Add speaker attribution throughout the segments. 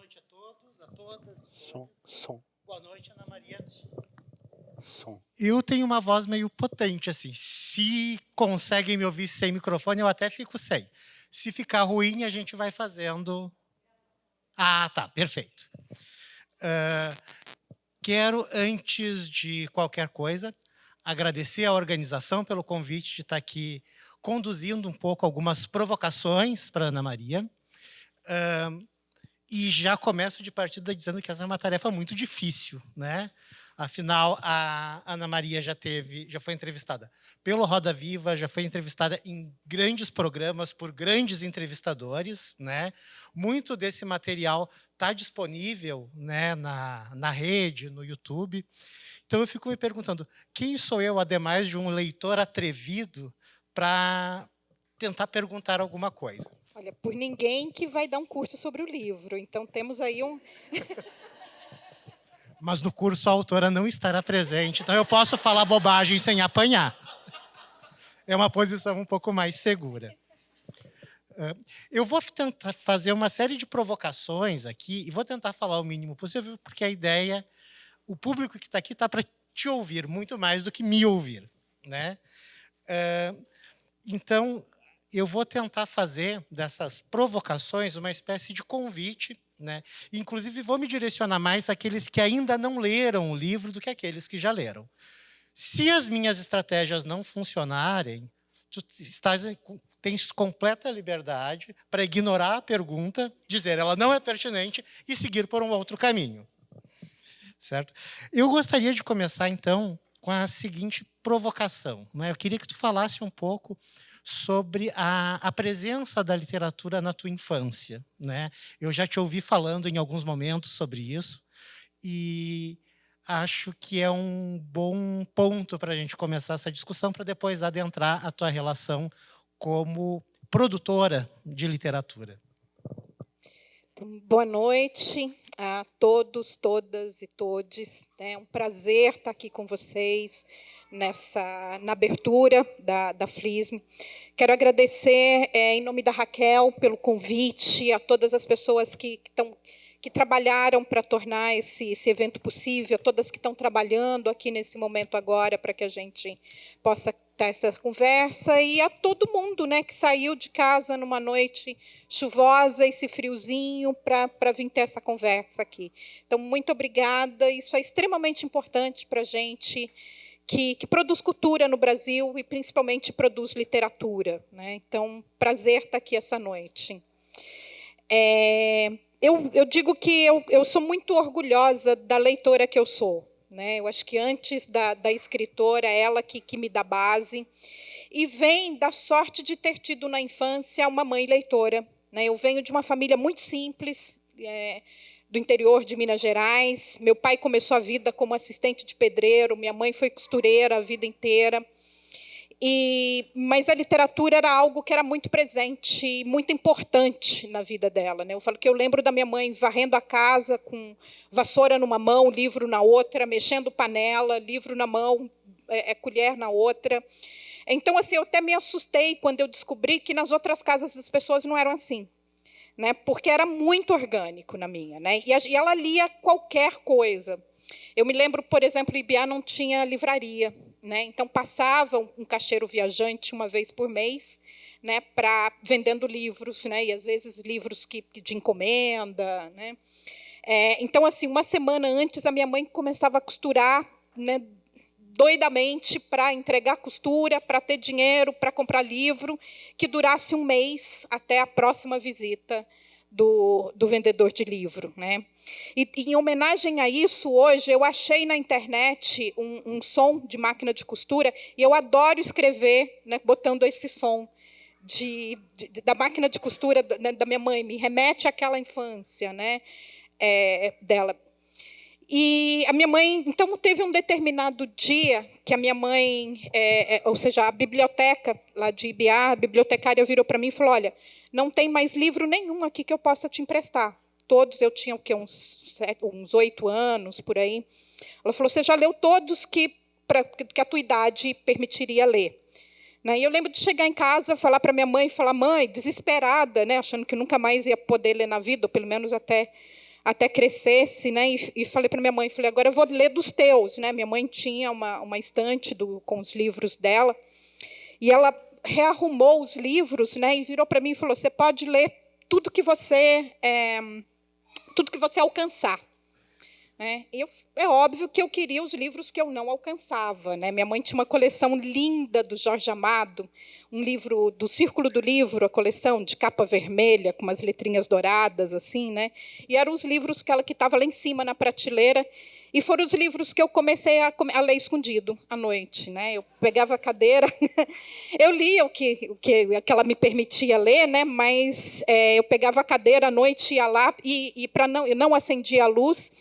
Speaker 1: noite a todos, a todas.
Speaker 2: Som.
Speaker 1: Boa noite, Ana Maria.
Speaker 2: Som.
Speaker 1: Eu tenho uma voz meio potente, assim. Se conseguem me ouvir sem microfone, eu até fico sem. Se ficar ruim, a gente vai fazendo... Ah, tá, perfeito. Quero, antes de qualquer coisa, agradecer à organização pelo convite de estar aqui conduzindo um pouco algumas provocações para a Ana Maria. E já começo de partida dizendo que essa é uma tarefa muito difícil, né? Afinal, a Ana Maria já foi entrevistada pelo Roda Viva, já foi entrevistada em grandes programas por grandes entrevistadores, né? Muito desse material está disponível, né, na rede, no YouTube. Então, eu fico me perguntando, quem sou eu, ademais de um leitor atrevido, para tentar perguntar alguma coisa?
Speaker 3: Olha, por ninguém que vai dar um curso sobre o livro. Então, temos aí um...
Speaker 1: Mas no curso a autora não estará presente, então eu posso falar bobagem sem apanhar. É uma posição um pouco mais segura. Eu vou tentar fazer uma série de provocações aqui e vou tentar falar o mínimo possível, porque a ideia, o público que está aqui está para te ouvir muito mais do que me ouvir, né? Então, eu vou tentar fazer dessas provocações uma espécie de convite, né? Inclusive, vou me direcionar mais àqueles que ainda não leram o livro do que àqueles que já leram. Se as minhas estratégias não funcionarem, tu tens completa liberdade para ignorar a pergunta, dizer ela não é pertinente e seguir por um outro caminho. Certo? Eu gostaria de começar, então, com a seguinte provocação, né? Eu queria que tu falasse um pouco sobre a presença da literatura na tua infância, né? Eu já te ouvi falando em alguns momentos sobre isso e acho que é um bom ponto para a gente começar essa discussão, para depois adentrar a tua relação como produtora de literatura.
Speaker 3: Boa noite a todos, todas e todes. É um prazer estar aqui com vocês na abertura da FLISM. Quero agradecer, em nome da Raquel, pelo convite, a todas as pessoas que trabalharam para tornar esse evento possível, a todas que estão trabalhando aqui nesse momento agora para que a gente possa ter essa conversa, e a todo mundo, né, que saiu de casa numa noite chuvosa, esse friozinho, para vir ter essa conversa aqui. Então, muito obrigada. Isso é extremamente importante para a gente que produz cultura no Brasil e, principalmente, produz literatura, né? Então, prazer estar aqui essa noite. Eu digo que eu sou muito orgulhosa da leitora que eu sou, né? Eu acho que antes da escritora, é ela que me dá base. E vem da sorte de ter tido na infância uma mãe leitora, né? Eu venho de uma família muito simples, do interior de Minas Gerais. Meu pai começou a vida como assistente de pedreiro, minha mãe foi costureira a vida inteira. Mas a literatura era algo que era muito presente, muito importante na vida dela, né? Eu falo que eu lembro da minha mãe varrendo a casa com vassoura numa mão, livro na outra, mexendo panela, livro na mão, colher na outra. Então, assim, eu até me assustei quando eu descobri que nas outras casas das pessoas não eram assim, né? Porque era muito orgânico na minha, né? E ela lia qualquer coisa. Eu me lembro, por exemplo, Ibiá não tinha livraria, né? Então, passava um caixeiro viajante uma vez por mês, né, vendendo livros, né, e, às vezes, livros de encomenda. Né? Então, assim, uma semana antes, a minha mãe começava a costurar, né, doidamente para entregar costura, para ter dinheiro, para comprar livro, que durasse um mês até a próxima visita do vendedor de livro, né? E, em homenagem a isso, hoje, eu achei na internet um som de máquina de costura, e eu adoro escrever, né, botando esse som da máquina de costura da minha mãe, me remete àquela infância, né, dela. E a minha mãe, então, teve um determinado dia que a minha mãe, ou seja, a biblioteca lá de Ibiá, a bibliotecária virou para mim e falou: olha, não tem mais livro nenhum aqui que eu possa te emprestar. Todos, eu tinha o quê? Uns 8 anos, por aí. Ela falou: você já leu todos que a tua idade permitiria ler. Né? E eu lembro de chegar em casa, falar para minha mãe, falar: mãe, desesperada, né, achando que nunca mais ia poder ler na vida, ou pelo menos até até crescesse, né? E falei para minha mãe, falei, agora eu vou ler dos teus, né? Minha mãe tinha uma estante com os livros dela, e ela rearrumou os livros, né? E virou para mim e falou: você pode ler tudo que você alcançar. Né? É óbvio que eu queria os livros que eu não alcançava. Né? Minha mãe tinha uma coleção linda do Jorge Amado, um livro do Círculo do Livro, a coleção de capa vermelha, com umas letrinhas douradas, assim, né? E eram os livros que estava lá em cima na prateleira, e foram os livros que eu comecei a ler escondido à noite. Né? Eu pegava a cadeira, eu lia o que ela me permitia ler, né? Mas eu pegava a cadeira à noite, ia lá, e eu não acendia a luz.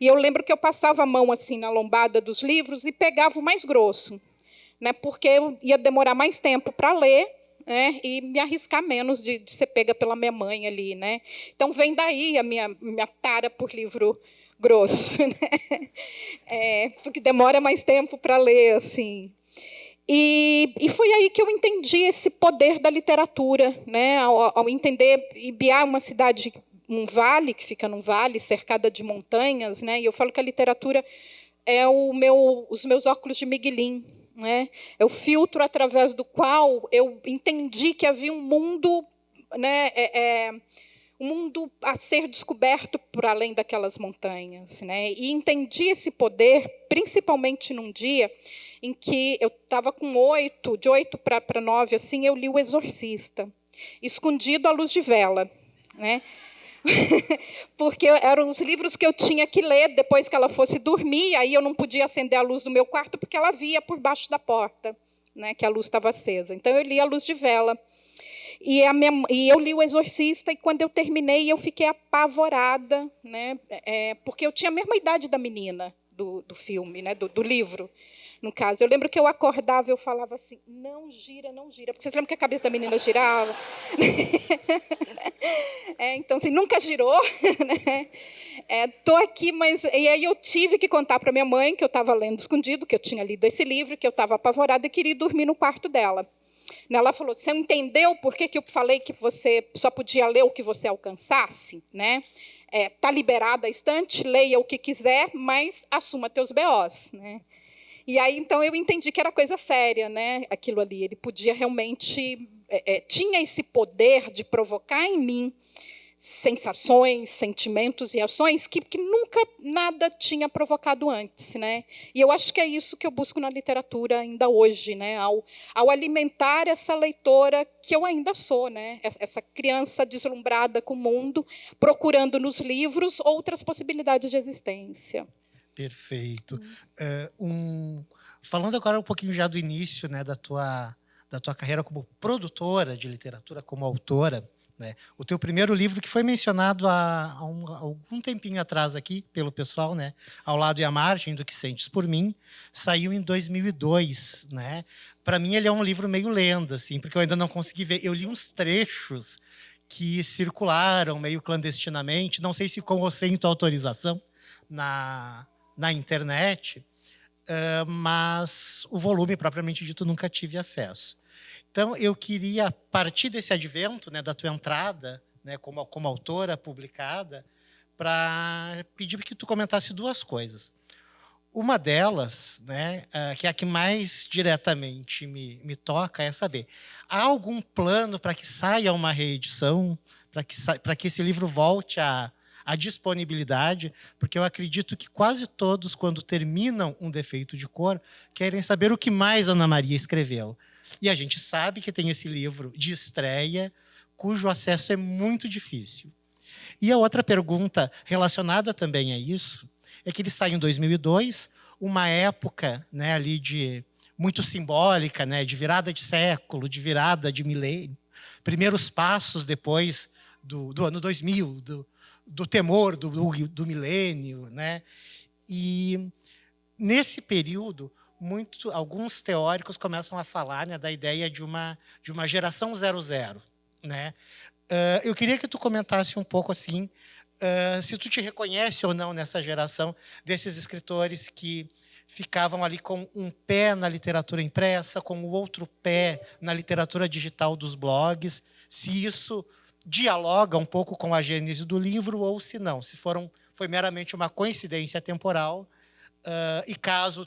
Speaker 3: E eu lembro que eu passava a mão assim na lombada dos livros e pegava o mais grosso, né? Porque eu ia demorar mais tempo para ler, né? E me arriscar menos de ser pega pela minha mãe ali. Né? Então, vem daí a minha tara por livro grosso, né? Porque demora mais tempo para ler. Assim. E foi aí que eu entendi esse poder da literatura, né? Ao entender, Ibiá é uma cidade, um vale, que fica num vale, cercada de montanhas, né? E eu falo que a literatura é os meus óculos de Miguelin. Né? É o filtro através do qual eu entendi que havia um mundo, né? Um mundo a ser descoberto por além daquelas montanhas. Né? E entendi esse poder, principalmente num dia em que eu estava com de 8 para 9, assim, eu li O Exorcista, escondido à luz de vela. Né? Porque eram os livros que eu tinha que ler depois que ela fosse dormir, aí eu não podia acender a luz do meu quarto, porque ela via por baixo da porta, né, que a luz estava acesa. Então, eu li à luz de vela. E eu li O Exorcista, e, quando eu terminei, eu fiquei apavorada, né, porque eu tinha a mesma idade da menina do filme, né, do livro. No caso, eu lembro que eu acordava e eu falava assim: não gira, não gira. Porque vocês lembram que a cabeça da menina girava? Então, assim, nunca girou. Estou aqui, mas... E aí eu tive que contar para minha mãe que eu estava lendo escondido, que eu tinha lido esse livro, que eu estava apavorada e queria dormir no quarto dela. Ela falou: você entendeu por que eu falei que você só podia ler o que você alcançasse? Né? Tá liberada a estante, leia o que quiser, mas assuma teus BOs. Né? E aí, então, eu entendi que era coisa séria, né? Aquilo ali. Ele podia realmente... tinha esse poder de provocar em mim sensações, sentimentos e ações que nunca nada tinha provocado antes. Né? E eu acho que é isso que eu busco na literatura ainda hoje, né? Ao alimentar essa leitora que eu ainda sou, né? Essa criança deslumbrada com o mundo, procurando nos livros outras possibilidades de existência.
Speaker 1: Perfeito. Falando agora um pouquinho já do início, né, da tua carreira como produtora de literatura, como autora, né, o teu primeiro livro, que foi mencionado há algum tempinho atrás aqui pelo pessoal, né, Ao Lado e à Margem do que Sentes por Mim, saiu em 2002. Né? Para mim, ele é um livro meio lenda, assim, porque eu ainda não consegui ver. Eu li uns trechos que circularam meio clandestinamente, não sei se com ou sem tua autorização, na internet, mas o volume, propriamente dito, nunca tive acesso. Então, eu queria partir desse advento, né, da tua entrada, né, como autora publicada, para pedir que tu comentasse duas coisas. Uma delas, né, que é a que mais diretamente me toca, é saber: há algum plano para que saia uma reedição, para que esse livro volte à disponibilidade? Porque eu acredito que quase todos, quando terminam Um Defeito de Cor, querem saber o que mais Ana Maria escreveu. E a gente sabe que tem esse livro de estreia, cujo acesso é muito difícil. E a outra pergunta relacionada também a isso é que ele sai em 2002, uma época, né, ali muito simbólica, né, de virada de século, de virada de milênio, primeiros passos depois do ano 2000, do temor do milênio. Né? E, nesse período, alguns teóricos começam a falar, né, da ideia de uma geração 00. Né? Eu queria que tu comentasse um pouco assim, se tu te reconhece ou não nessa geração desses escritores que ficavam ali com um pé na literatura impressa, com o outro pé na literatura digital dos blogs, se isso dialoga um pouco com a gênese do livro, ou se não, se foi meramente uma coincidência temporal, e caso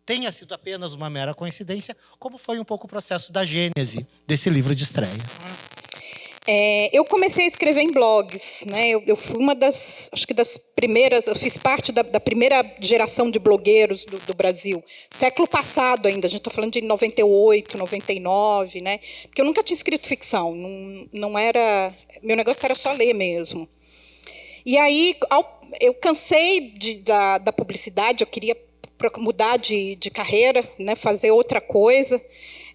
Speaker 1: tenha sido apenas uma mera coincidência, como foi um pouco o processo da gênese desse livro de estreia.
Speaker 3: Eu comecei a escrever em blogs, né? Eu fui uma das primeiras, eu fiz parte da primeira geração de blogueiros do Brasil. Século passado ainda, a gente está falando de 98, 99, né? Porque eu nunca tinha escrito ficção, não era, meu negócio era só ler mesmo. E aí eu cansei da publicidade, eu queria mudar de carreira, né? Fazer outra coisa.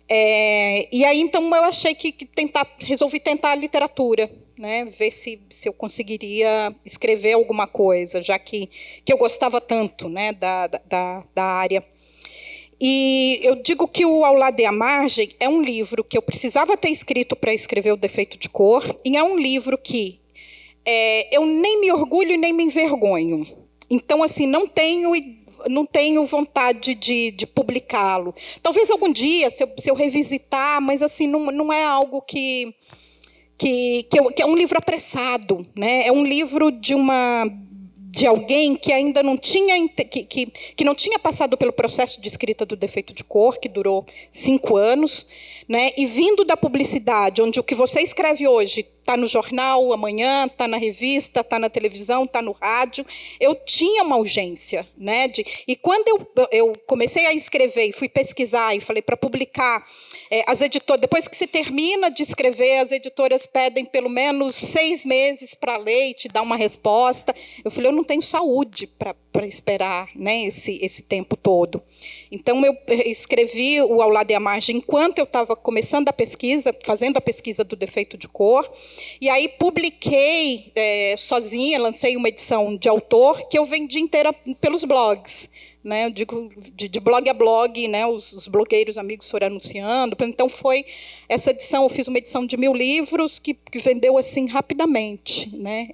Speaker 3: E aí, então, eu achei que resolvi tentar a literatura, né? Ver se eu conseguiria escrever alguma coisa, já que eu gostava tanto, né? da área. E eu digo que o Ao Lado e à Margem é um livro que eu precisava ter escrito para escrever O Defeito de Cor, e é um livro que eu nem me orgulho e nem me envergonho. Então, assim, não tenho vontade de publicá-lo. Talvez algum dia, se eu revisitar, mas assim não é algo que é um livro apressado, né? É um livro de alguém que ainda não tinha que não tinha passado pelo processo de escrita do Defeito de Cor, que durou 5 anos, né? E vindo da publicidade, onde o que você escreve hoje está no jornal, amanhã está na revista, está na televisão, está no rádio, eu tinha uma urgência, né? E quando eu comecei a escrever e fui pesquisar e falei para publicar, as editoras, depois que se termina de escrever, as editoras pedem pelo menos 6 meses para ler e te dar uma resposta. Eu falei, eu não tenho saúde para esperar, né, esse tempo todo. Então, eu escrevi o Ao Lado e à Margem enquanto eu estava começando a pesquisa, fazendo a pesquisa do Defeito de Cor, e aí publiquei sozinha, lancei uma edição de autor que eu vendi inteira pelos blogs. Né, eu digo de blog a blog, né, os blogueiros amigos foram anunciando. Então, foi essa edição, eu fiz uma edição de 1000 livros que vendeu assim rapidamente. Né,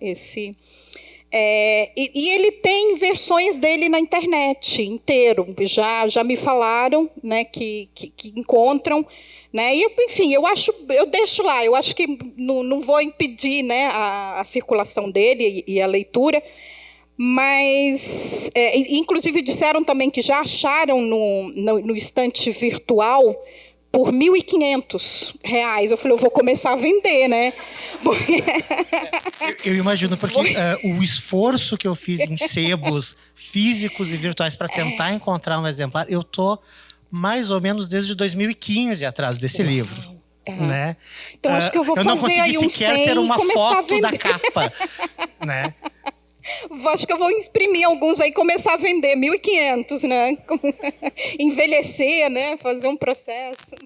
Speaker 3: e ele tem versões dele na internet inteiro. Já me falaram, né, que encontram. Né, e, enfim, eu deixo lá. Eu acho que não vou impedir, né, a circulação dele e a leitura. Mas, inclusive, disseram também que já acharam no estante virtual por R$ 1.500. Eu falei, eu vou começar a vender, né? Porque...
Speaker 1: Eu imagino, porque o esforço que eu fiz em sebos físicos e virtuais para tentar encontrar um exemplar, eu estou mais ou menos desde 2015 atrás desse livro.
Speaker 3: Tá.
Speaker 1: Né?
Speaker 3: Então, acho que eu vou fazer aí um 100
Speaker 1: sequer ter uma
Speaker 3: e começar
Speaker 1: foto
Speaker 3: a
Speaker 1: da
Speaker 3: vender.
Speaker 1: capa. Né?
Speaker 3: Acho que eu vou imprimir alguns aí e começar a vender, 1.500, né? Envelhecer, né? Fazer um processo.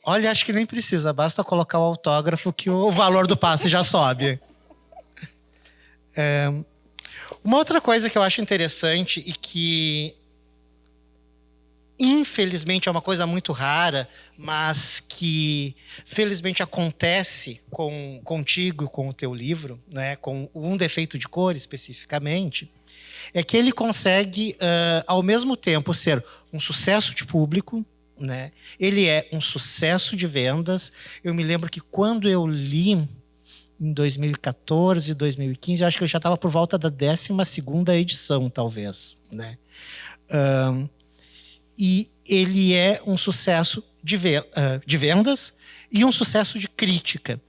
Speaker 1: Olha, acho que nem precisa, basta colocar o autógrafo que o valor do passe já sobe. Uma outra coisa que eu acho interessante e que, infelizmente, é uma coisa muito rara, mas que, felizmente, acontece contigo, com o teu livro, né, com Um Defeito de Cor, especificamente, é que ele consegue, ao mesmo tempo, ser um sucesso de público, né? Ele é um sucesso de vendas. Eu me lembro que quando eu li, em 2014, 2015, eu acho que eu já estava por volta da 12ª edição, talvez. Né? E ele é um sucesso de vendas e um sucesso de crítica.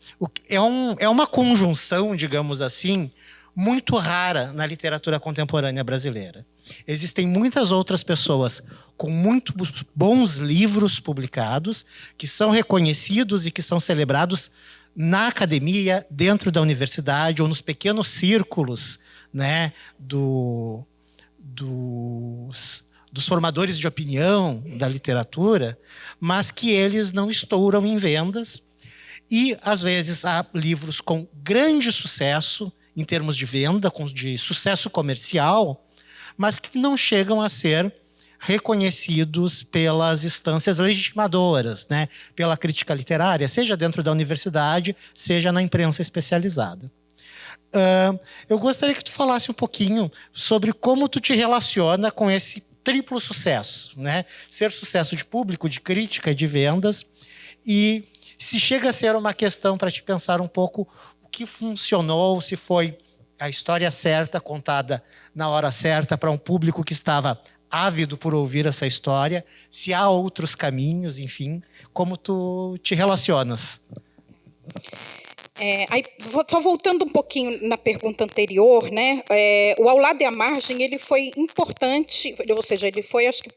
Speaker 1: É uma conjunção, digamos assim, muito rara na literatura contemporânea brasileira. Existem muitas outras pessoas com muito bons livros publicados, que são reconhecidos e que são celebrados na academia, dentro da universidade ou nos pequenos círculos, né, dos formadores de opinião da literatura, mas que eles não estouram em vendas. E, às vezes, há livros com grande sucesso em termos de venda, de sucesso comercial, mas que não chegam a ser reconhecidos pelas instâncias legitimadoras, né? Pela crítica literária, seja dentro da universidade, seja na imprensa especializada. Eu gostaria que tu falasse um pouquinho sobre como tu te relaciona com esse triplo sucesso, né? Ser sucesso de público, de crítica e de vendas, e se chega a ser uma questão para te pensar um pouco o que funcionou, se foi a história certa, contada na hora certa, para um público que estava ávido por ouvir essa história, se há outros caminhos, enfim, como tu te relacionas?
Speaker 3: Aí, só voltando um pouquinho na pergunta anterior, né? O Ao Lado e à Margem, ele foi importante, ou seja, ele foi, acho que,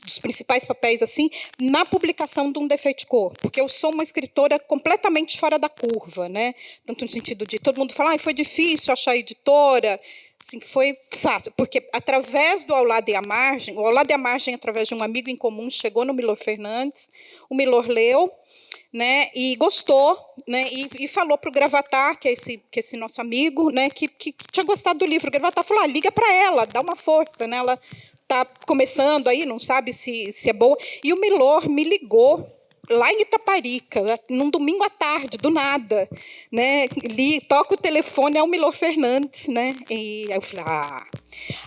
Speaker 3: dos principais papéis assim na publicação de Um Defeito de Cor, porque eu sou uma escritora completamente fora da curva, né? Tanto no sentido de todo mundo falar, foi difícil achar editora. Assim, foi fácil, porque através do Ao Lado e à Margem, o Ao Lado e à Margem, através de um amigo em comum, chegou no Milor Fernandes, o Milor leu, né, e gostou, né, e falou para o Gravatar, que é esse nosso amigo, né, que tinha gostado do livro. O Gravatar falou, liga para ela, dá uma força, né, ela está começando aí, não sabe se é boa. E o Milor me ligou lá em Itaparica, num domingo à tarde, do nada, né? Toca o telefone, é o Milor Fernandes, né? E aí eu falei,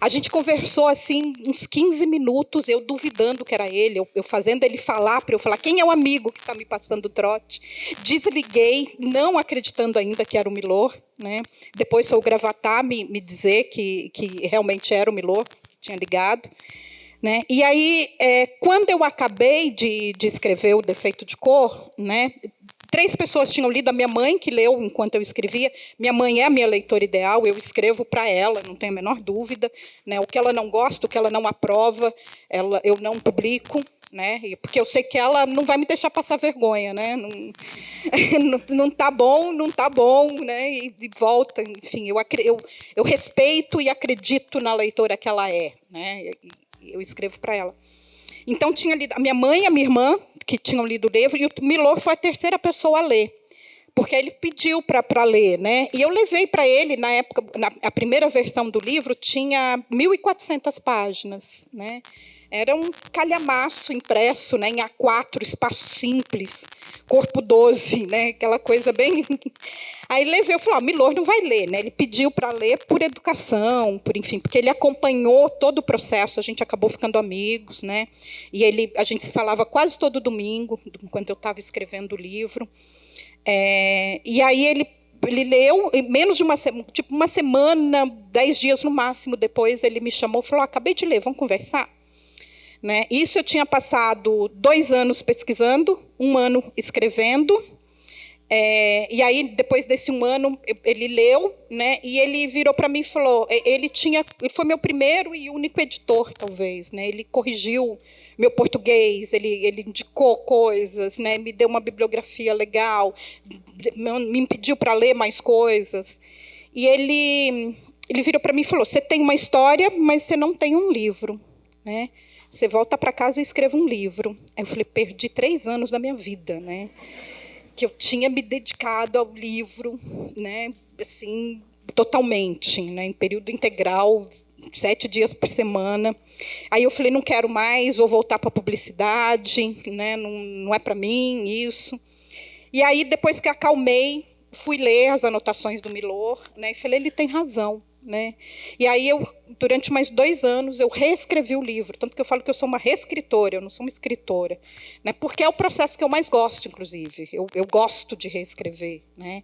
Speaker 3: A gente conversou assim uns 15 minutos, eu duvidando que era ele, eu fazendo ele falar para eu falar quem é o amigo que está me passando o trote. Desliguei, não acreditando ainda que era o Milor, né? Depois foi o Gravatar me dizer que realmente era o Milor que tinha ligado. Né? E aí, quando eu acabei de escrever O Defeito de Cor, né, 3 pessoas tinham lido, a minha mãe, que leu enquanto eu escrevia. Minha mãe é a minha leitora ideal, eu escrevo para ela, não tenho a menor dúvida. Né? O que ela não gosta, o que ela não aprova, eu não publico. Né? Porque eu sei que ela não vai me deixar passar vergonha. Né? Não está bom, não está bom. Né? E volta, enfim, eu respeito e acredito na leitora que ela é. Né? Eu escrevo para ela. Então, tinha lido a minha mãe e a minha irmã, que tinham lido o livro, e o Milor foi a terceira pessoa a ler, porque ele pediu para ler. Né? E eu levei para ele, na época, a primeira versão do livro tinha 1.400 páginas. Né? Era um calhamaço impresso, né, em A4, espaço simples, corpo 12, né, aquela coisa bem... Aí levei, eu falei, o Milor não vai ler. Né? Ele pediu para ler por educação, enfim, porque ele acompanhou todo o processo, a gente acabou ficando amigos. Né? E a gente se falava quase todo domingo, enquanto eu estava escrevendo o livro. E aí ele leu, menos de uma semana, 10 dias no máximo depois, ele me chamou e falou, acabei de ler, vamos conversar? Né? Isso eu tinha passado 2 anos pesquisando, 1 ano escrevendo. E aí, depois desse 1 ano, ele leu, né? E ele virou para mim e falou... Ele foi meu primeiro e único editor, talvez. Né? Ele corrigiu meu português, ele indicou coisas, né? Me deu uma bibliografia legal, me pediu para ler mais coisas. E ele virou para mim e falou, você tem uma história, mas você não tem um livro. Né? Você volta para casa e escreva um livro. Aí eu falei, perdi 3 anos da minha vida, né? Que eu tinha me dedicado ao livro, né? Assim, totalmente, né? Em período integral, 7 dias por semana. Aí eu falei, não quero mais, vou voltar para a publicidade, né? Não é para mim isso. E aí, depois que acalmei, fui ler as anotações do Milor, né? E falei, ele tem razão. Né? E aí, durante mais 2 anos, eu reescrevi o livro. Tanto que eu falo que eu sou uma reescritora, eu não sou uma escritora. Né? Porque é o processo que eu mais gosto, inclusive. Eu gosto de reescrever. Né?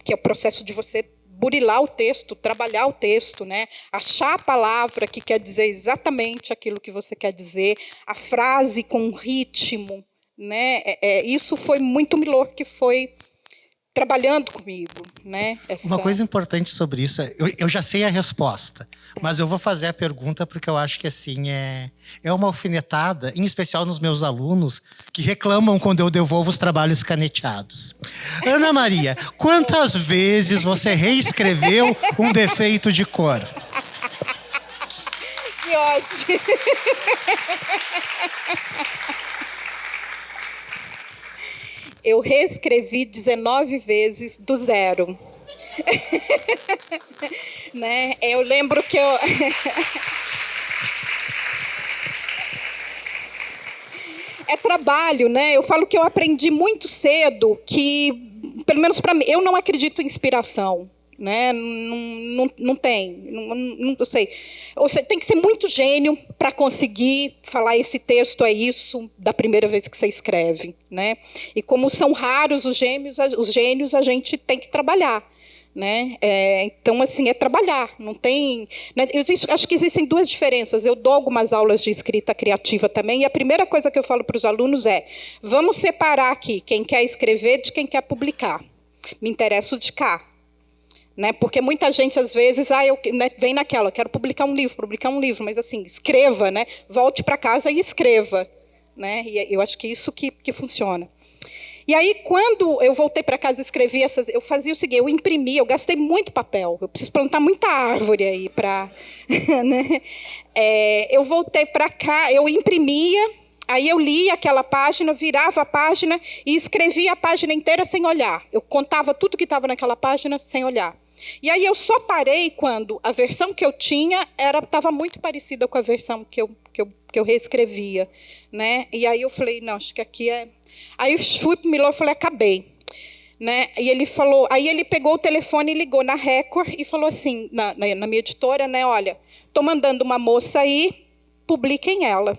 Speaker 3: Que é o processo de você burilar o texto, trabalhar o texto, né? Achar a palavra que quer dizer exatamente aquilo que você quer dizer, a frase com um ritmo. Né? Isso foi muito Milor que foi trabalhando comigo, né?
Speaker 1: Uma coisa importante sobre isso, eu já sei a resposta, mas eu vou fazer a pergunta porque eu acho que assim é uma alfinetada, em especial nos meus alunos que reclamam quando eu devolvo os trabalhos caneteados. Ana Maria, quantas vezes você reescreveu Um Defeito de Cor?
Speaker 3: Que ótimo! Eu reescrevi 19 vezes do zero. Né? Eu lembro que eu... É trabalho, né? Eu falo que eu aprendi muito cedo que, pelo menos para mim, eu não acredito em inspiração. Né? Não tem, não sei. Você tem que ser muito gênio para conseguir falar esse texto é isso da primeira vez que você escreve. Né? E como são raros os gênios, a gente tem que trabalhar. né? Então, assim, é trabalhar. Não tem, né? Acho que existem duas diferenças. Eu dou algumas aulas de escrita criativa também, e a primeira coisa que eu falo para os alunos é: vamos separar aqui quem quer escrever de quem quer publicar. Me interesso de cá. Né? Porque muita gente, às vezes, vem naquela, quero publicar um livro, mas assim, escreva, né? Volte para casa e escreva. Né? E eu acho que isso que funciona. E aí, quando eu voltei para casa e escrevi eu fazia o seguinte: eu imprimia, eu gastei muito papel, eu preciso plantar muita árvore aí para. Né? Eu voltei para cá, eu imprimia, aí eu lia aquela página, virava a página e escrevia a página inteira sem olhar. Eu contava tudo que estava naquela página sem olhar. E aí eu só parei quando a versão que eu tinha estava muito parecida com a versão que eu reescrevia, né? E aí eu falei, não, acho que aqui é... Aí fui para o Milor e falei, acabei. Né? E ele falou, aí ele pegou o telefone e ligou na Record e falou assim, na minha editora, né? Olha, estou mandando uma moça aí, publiquem ela.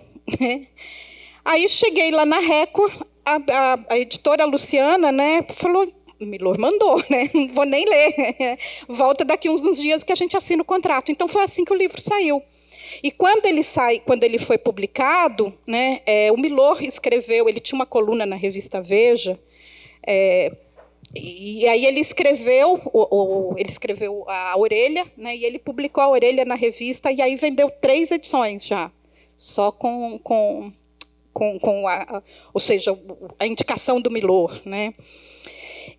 Speaker 3: Aí eu cheguei lá na Record, a editora Luciana, né, falou, Milor mandou, né? Não vou nem ler. Volta daqui uns dias que a gente assina o contrato. Então foi assim que o livro saiu. E quando ele foi publicado, né, o Milor escreveu, ele tinha uma coluna na revista Veja, e aí ele escreveu a Orelha, né, e ele publicou a Orelha na revista, e aí vendeu 3 edições já, só ou seja, a indicação do Milor, né?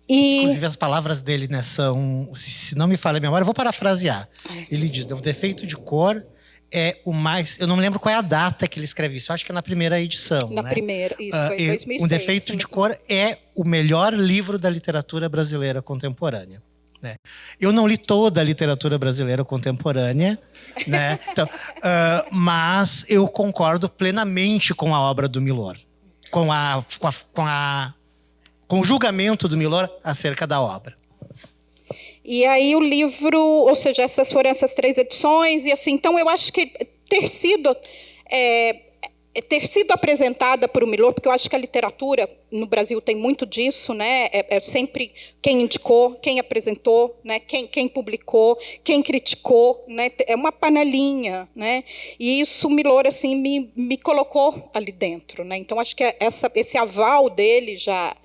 Speaker 1: Inclusive, as palavras dele, né, são, se não me falha a memória, eu vou parafrasear. Ele diz, o defeito de cor é o mais... Eu não me lembro qual é a data que ele escreve isso. Eu acho que é na primeira edição.
Speaker 3: Na primeira, isso, foi em 2006.
Speaker 1: Um defeito de cor é o melhor livro da literatura brasileira contemporânea. Né? Eu não li toda a literatura brasileira contemporânea, né? Então, mas eu concordo plenamente com a obra do Milor. Com o julgamento do Milor acerca da obra.
Speaker 3: E aí o livro, ou seja, foram essas 3 edições, e assim, então eu acho que ter sido apresentada por o Milor, porque eu acho que a literatura no Brasil tem muito disso, né? Sempre quem indicou, quem apresentou, né? Quem publicou, quem criticou, né? É uma panelinha, né? E isso o Milor assim me colocou ali dentro, né? Então acho que esse aval dele já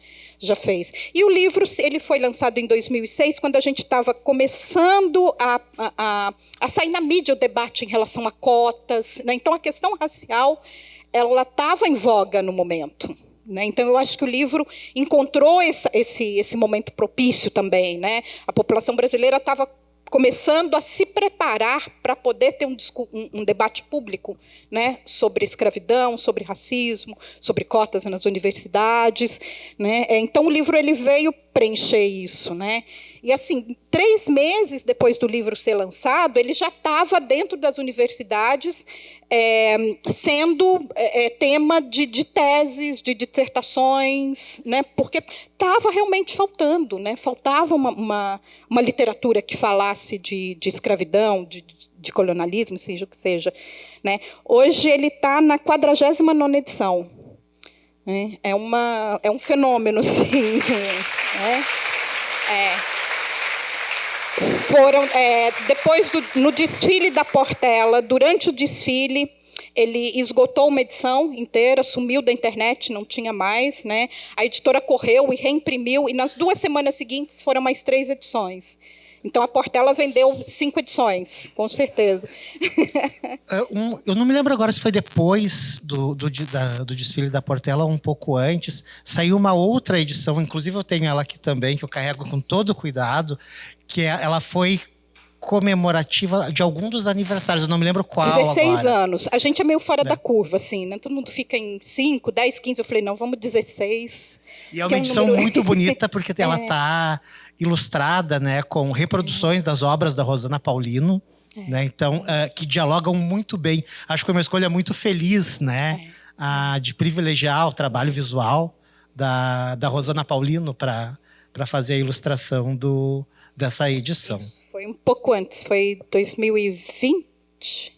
Speaker 3: fez. E o livro ele foi lançado em 2006, quando a gente estava começando a sair na mídia o debate em relação a cotas, né? Então a questão racial ela estava em voga no momento, né? Então eu acho que o livro encontrou esse momento propício também, né? A população brasileira estava começando a se preparar para poder ter um debate público, né, sobre escravidão, sobre racismo, sobre cotas nas universidades, né? Então o livro ele veio preencher isso, né? E assim, 3 meses depois do livro ser lançado, ele já estava dentro das universidades sendo tema de teses, de dissertações, né? Porque estava realmente faltando, né? Faltava uma literatura que falasse de escravidão, de colonialismo, seja o que seja, né? Hoje ele está na 49ª edição. Né? É um fenômeno, sim. Né? Depois no desfile da Portela, durante o desfile, ele esgotou uma edição inteira, sumiu da internet, não tinha mais, né? A editora correu e reimprimiu, e nas 2 semanas seguintes foram mais 3 edições. Então a Portela vendeu 5 edições, com certeza.
Speaker 1: Eu não me lembro agora se foi depois do desfile da Portela ou um pouco antes. Saiu uma outra edição, inclusive eu tenho ela aqui também, que eu carrego com todo cuidado, que ela foi comemorativa de algum dos aniversários, eu não me lembro qual
Speaker 3: 16
Speaker 1: agora.
Speaker 3: anos. A gente é meio fora da curva, assim, né? Todo mundo fica em 5, 10, 15. Eu falei, não, vamos 16.
Speaker 1: E é uma edição muito bonita, porque ela está ilustrada, né, com reproduções das obras da Rosana Paulino, né? Então, que dialogam muito bem. Acho que foi uma escolha muito feliz, né? De privilegiar o trabalho visual da Rosana Paulino para fazer a ilustração dessa edição.
Speaker 3: Isso, foi um pouco antes, foi 2020.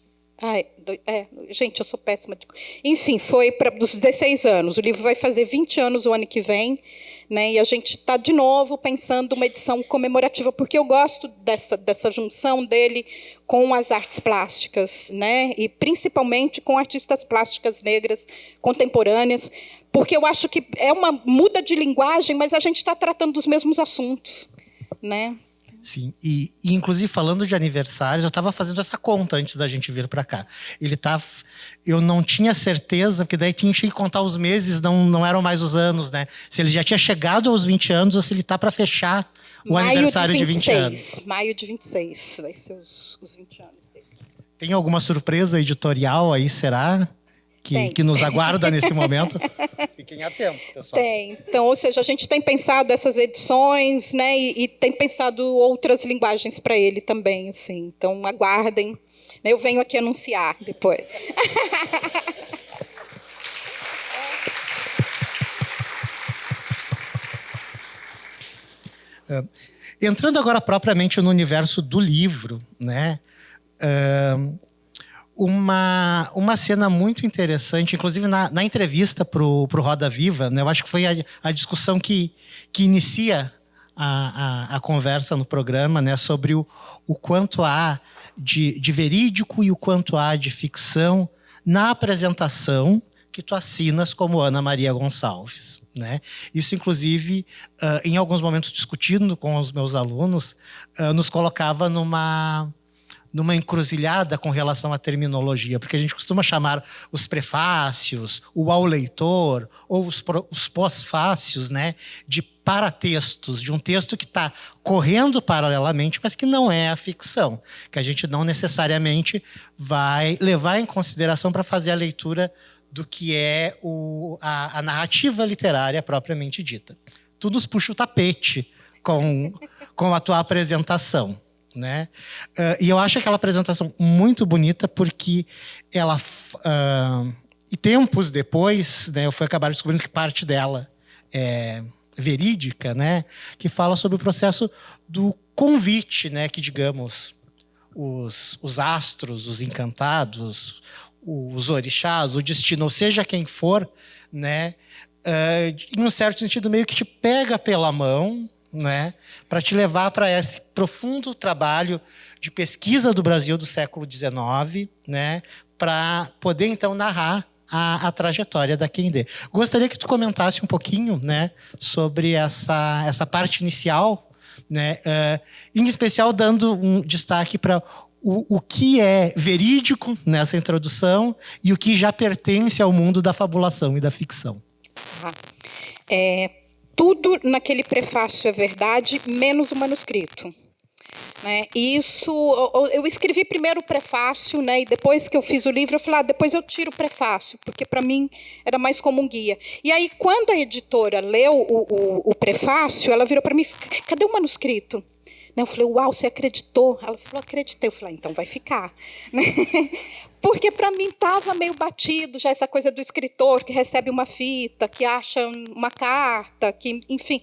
Speaker 3: Gente, eu sou péssima. Enfim, foi para os 16 anos. O livro vai fazer 20 anos o ano que vem, né? E a gente está, de novo, pensando uma edição comemorativa, porque eu gosto dessa junção dele com as artes plásticas, né? E principalmente com artistas plásticas negras contemporâneas, porque eu acho que é uma muda de linguagem, mas a gente está tratando dos mesmos assuntos, né?
Speaker 1: Sim, e inclusive falando de aniversários, eu estava fazendo essa conta antes da gente vir para cá. Eu não tinha certeza, porque daí tinha que contar os meses, não eram mais os anos, né? Se ele já tinha chegado aos 20 anos ou se ele está para fechar o aniversário de 20 anos.
Speaker 3: Maio de 26 vai ser os 20 anos dele.
Speaker 1: Tem alguma surpresa editorial aí, será? Que nos aguarda nesse momento? Fiquem atentos, pessoal.
Speaker 3: Tem. Então, ou seja, a gente tem pensado essas edições, né, e tem pensado outras linguagens para ele também, assim. Então, aguardem. Eu venho aqui anunciar depois.
Speaker 1: Entrando agora propriamente no universo do livro, né? Uma cena muito interessante, inclusive na entrevista para o Roda Viva, né, eu acho que foi a discussão que inicia a conversa no programa, né, sobre o quanto há de verídico e o quanto há de ficção na apresentação que tu assinas como Ana Maria Gonçalves. Né? Isso, inclusive, em alguns momentos discutindo com os meus alunos, nos colocava numa encruzilhada com relação à terminologia, porque a gente costuma chamar os prefácios, o ao leitor, ou os pós-fácios, né, de paratextos, de um texto que está correndo paralelamente, mas que não é a ficção, que a gente não necessariamente vai levar em consideração para fazer a leitura do que é a narrativa literária propriamente dita. Tu nos puxa o tapete com a tua apresentação. Né? E eu acho aquela apresentação muito bonita porque ela... e tempos depois, né, eu fui acabar descobrindo que parte dela é verídica, né, que fala sobre o processo do convite, né, que, digamos, os astros, os encantados, os orixás, o destino, ou seja quem for, né, em um certo sentido meio que te pega pela mão, né, para te levar para esse profundo trabalho de pesquisa do Brasil do século XIX, né, para poder, então, narrar a trajetória da Quendê. Gostaria que tu comentasse um pouquinho, né, sobre essa parte inicial, né, em especial dando um destaque para o que é verídico nessa introdução e o que já pertence ao mundo da fabulação e da ficção.
Speaker 3: Tudo naquele prefácio é verdade, menos o manuscrito. Né? E isso, eu escrevi primeiro o prefácio, né? E depois que eu fiz o livro, eu falei, depois eu tiro o prefácio, porque para mim era mais como um guia. E aí, quando a editora leu o prefácio, ela virou para mim, cadê o manuscrito? Eu falei, uau, você acreditou? Ela falou, acreditei. Eu falei, então vai ficar. Porque, para mim, estava meio batido já essa coisa do escritor que recebe uma fita, que acha uma carta, que, enfim.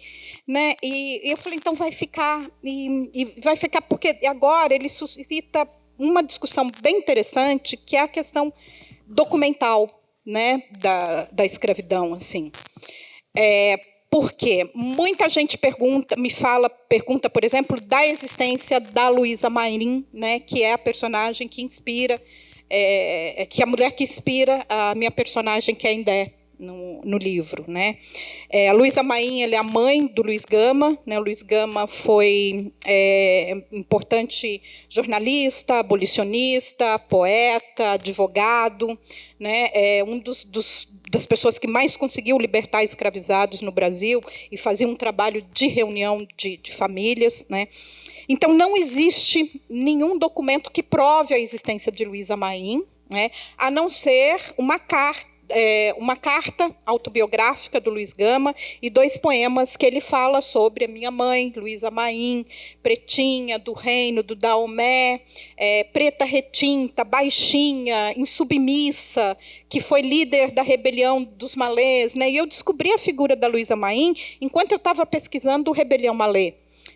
Speaker 3: Né? E eu falei, então vai ficar. E vai ficar porque agora ele suscita uma discussão bem interessante, que é a questão documental, né, da escravidão. Assim. Porque muita gente pergunta, por exemplo, da existência da Luísa Marim, né, que é a personagem que inspira, que é a mulher que inspira a minha personagem Quendé no livro, né? A Luísa Marim, ela é a mãe do Luiz Gama, né? O Luiz Gama foi importante jornalista, abolicionista, poeta, advogado, né? Das pessoas que mais conseguiu libertar escravizados no Brasil e fazia um trabalho de reunião de famílias, né? Então, não existe nenhum documento que prove a existência de Luísa Marim, né? A não ser uma carta autobiográfica do Luiz Gama e 2 poemas que ele fala sobre a minha mãe, Luísa Marim, pretinha, do reino do Daomé, preta retinta, baixinha, insubmissa, que foi líder da rebelião dos malês. Né? E eu descobri a figura da Luísa Marim enquanto eu estava pesquisando o Rebelião Malê.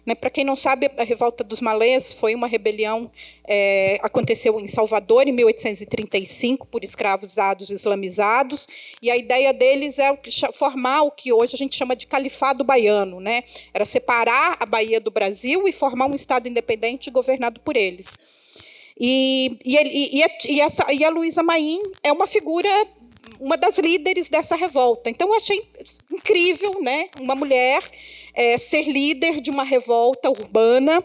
Speaker 3: né? Para quem não sabe, a Revolta dos Malês foi uma rebelião, aconteceu em Salvador, em 1835, por escravizados islamizados, e a ideia deles é formar o que hoje a gente chama de Califado Baiano, né? Era separar a Bahia do Brasil e formar um Estado independente governado por eles. E a Luísa Maim é uma figura, uma das líderes dessa revolta. Então, eu achei incrível, né? Uma mulher ser líder de uma revolta urbana,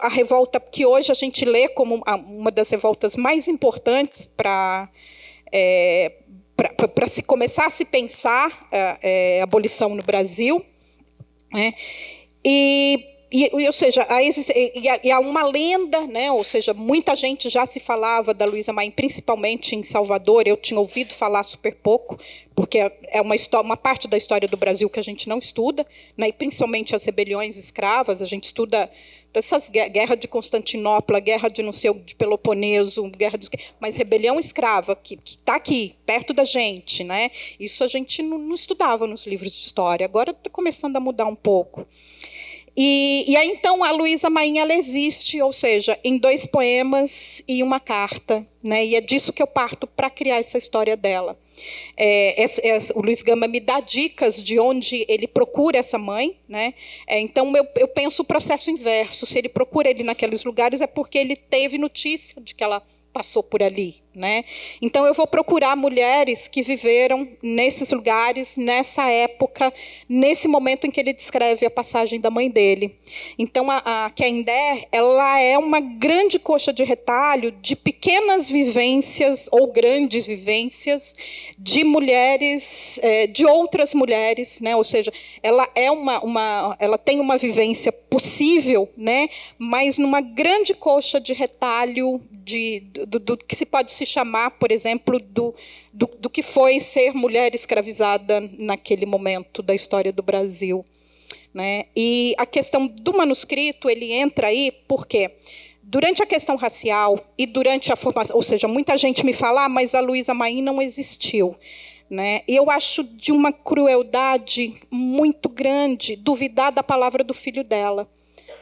Speaker 3: a revolta que hoje a gente lê como uma das revoltas mais importantes para se começar a se pensar a abolição no Brasil, né? Ou seja, há uma lenda, né? Ou seja, muita gente já se falava da Luísa Maim, principalmente em Salvador. Eu tinha ouvido falar super pouco, porque é uma parte da história do Brasil que a gente não estuda, né? E principalmente as rebeliões escravas. A gente estuda essas guerra de Constantinopla, guerra de não sei, de Peloponeso, mas rebelião escrava que está aqui perto da gente, né? Isso a gente não estudava nos livros de história. Agora está começando a mudar um pouco. E aí, então, a Luísa Maim, ela existe, ou seja, em 2 poemas e uma carta, né? E é disso que eu parto para criar essa história dela. O Luiz Gama me dá dicas de onde ele procura essa mãe, né? Então, eu penso o processo inverso. Se ele procura ele naqueles lugares, é porque ele teve notícia de que ela passou por ali, né? Então, eu vou procurar mulheres que viveram nesses lugares, nessa época, nesse momento em que ele descreve a passagem da mãe dele. Então, a Kendé, ela é uma grande coxa de retalho de pequenas vivências ou grandes vivências de mulheres, de outras mulheres, né? Ou seja, ela é ela tem uma vivência possível, né? Mas numa grande coxa de retalho do que se pode se chamar, por exemplo, do que foi ser mulher escravizada naquele momento da história do Brasil, né? E a questão do manuscrito, ele entra aí porque, durante a questão racial e durante a formação, ou seja, muita gente me fala, mas a Luísa Maim não existiu, né? E eu acho de uma crueldade muito grande duvidar da palavra do filho dela,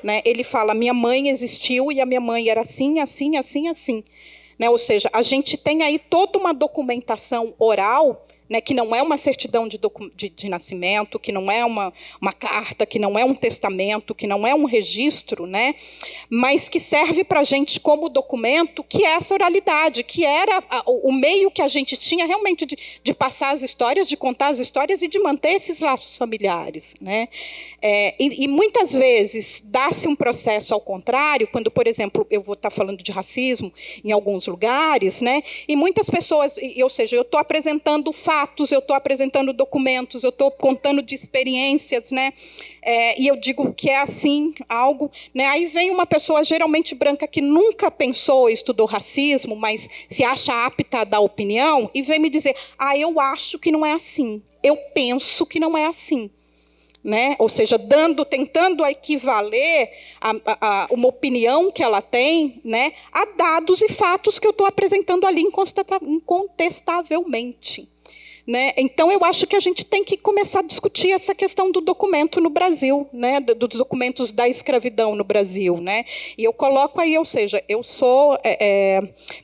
Speaker 3: né? Ele fala, minha mãe existiu e a minha mãe era assim, assim, assim, assim. Né? Ou seja, a gente tem aí toda uma documentação oral, né, que não é uma certidão de nascimento, que não é uma carta, que não é um testamento, que não é um registro, né, mas que serve para a gente como documento, que é essa oralidade, que era o meio que a gente tinha realmente de passar as histórias, de contar as histórias e de manter esses laços familiares, né? E muitas vezes dá-se um processo ao contrário, quando, por exemplo, eu vou estar falando de racismo em alguns lugares, né, e muitas pessoas, ou seja, eu estou apresentando fatos, eu estou apresentando documentos, eu estou contando de experiências, né? E eu digo que é assim, algo, né? Aí vem uma pessoa geralmente branca que nunca pensou ou estudou racismo, mas se acha apta a dar opinião, e vem me dizer, eu acho que não é assim, eu penso que não é assim. Né? Ou seja, tentando equivaler uma opinião que ela tem, né, a dados e fatos que eu estou apresentando ali incontestavelmente. Né? Então, eu acho que a gente tem que começar a discutir essa questão do documento no Brasil, né? Dos documentos da escravidão no Brasil. Né? E eu coloco aí, ou seja, eu sou...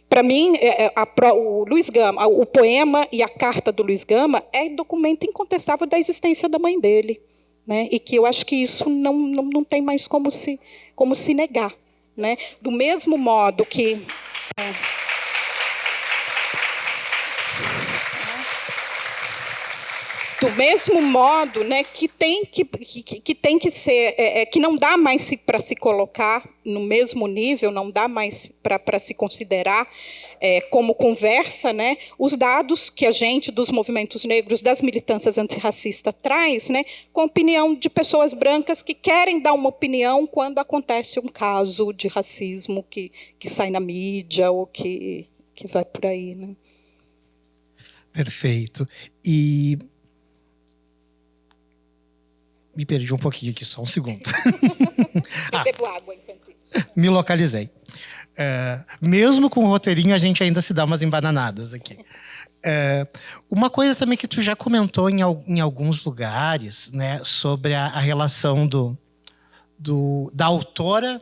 Speaker 3: para mim, o Luiz Gama, o poema e a carta do Luiz Gama é documento incontestável da existência da mãe dele. Né? E que eu acho que isso não tem mais como se negar. Né? Do mesmo modo que... Do mesmo modo, né, que tem que ser, que não dá mais para se colocar no mesmo nível, não dá mais para se considerar como conversa, né, os dados que a gente, dos movimentos negros, das militâncias antirracistas, traz, né, com a opinião de pessoas brancas que querem dar uma opinião quando acontece um caso de racismo que sai na mídia ou que vai por aí. Né?
Speaker 1: Perfeito. E... me perdi um pouquinho aqui, só um segundo.
Speaker 3: Eu bebo água enquanto isso.
Speaker 1: Me localizei. Mesmo com o roteirinho, a gente ainda se dá umas embananadas aqui. Uma coisa também que tu já comentou em alguns lugares, né, sobre a relação da autora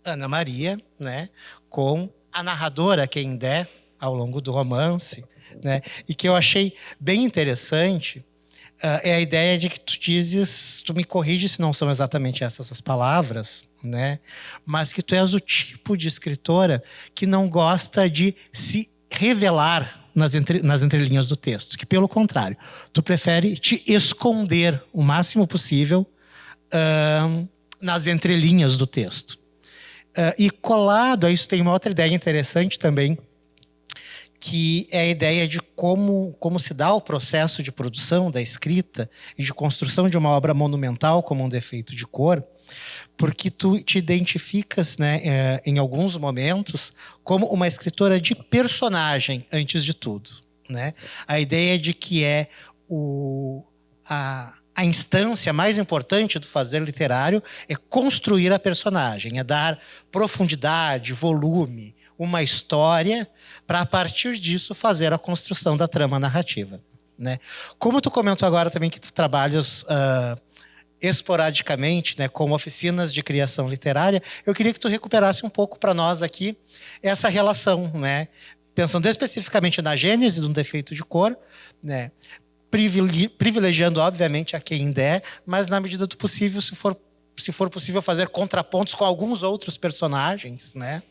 Speaker 1: Ana Maria, né, com a narradora Kendé ao longo do romance, né, e que eu achei bem interessante é a ideia de que tu dizes, tu me corrige se não são exatamente essas as palavras, né, mas que tu és o tipo de escritora que não gosta de se revelar nas entrelinhas do texto, que pelo contrário, tu prefere te esconder o máximo possível nas entrelinhas do texto. E colado a isso tem uma outra ideia interessante também, que é a ideia de como se dá o processo de produção da escrita e de construção de uma obra monumental como um defeito de cor, porque tu te identificas, né, em alguns momentos como uma escritora de personagem antes de tudo, né? A ideia de que é a instância mais importante do fazer literário é construir a personagem, é dar profundidade, volume, uma história, para a partir disso fazer a construção da trama narrativa, né? Como tu comentou agora também que tu trabalhas esporadicamente, né, com oficinas de criação literária, eu queria que tu recuperasse um pouco para nós aqui essa relação, né? Pensando especificamente na gênese de um defeito de cor, né? Privilegiando, obviamente, a quem der, mas na medida do possível, se for possível, fazer contrapontos com alguns outros personagens, né?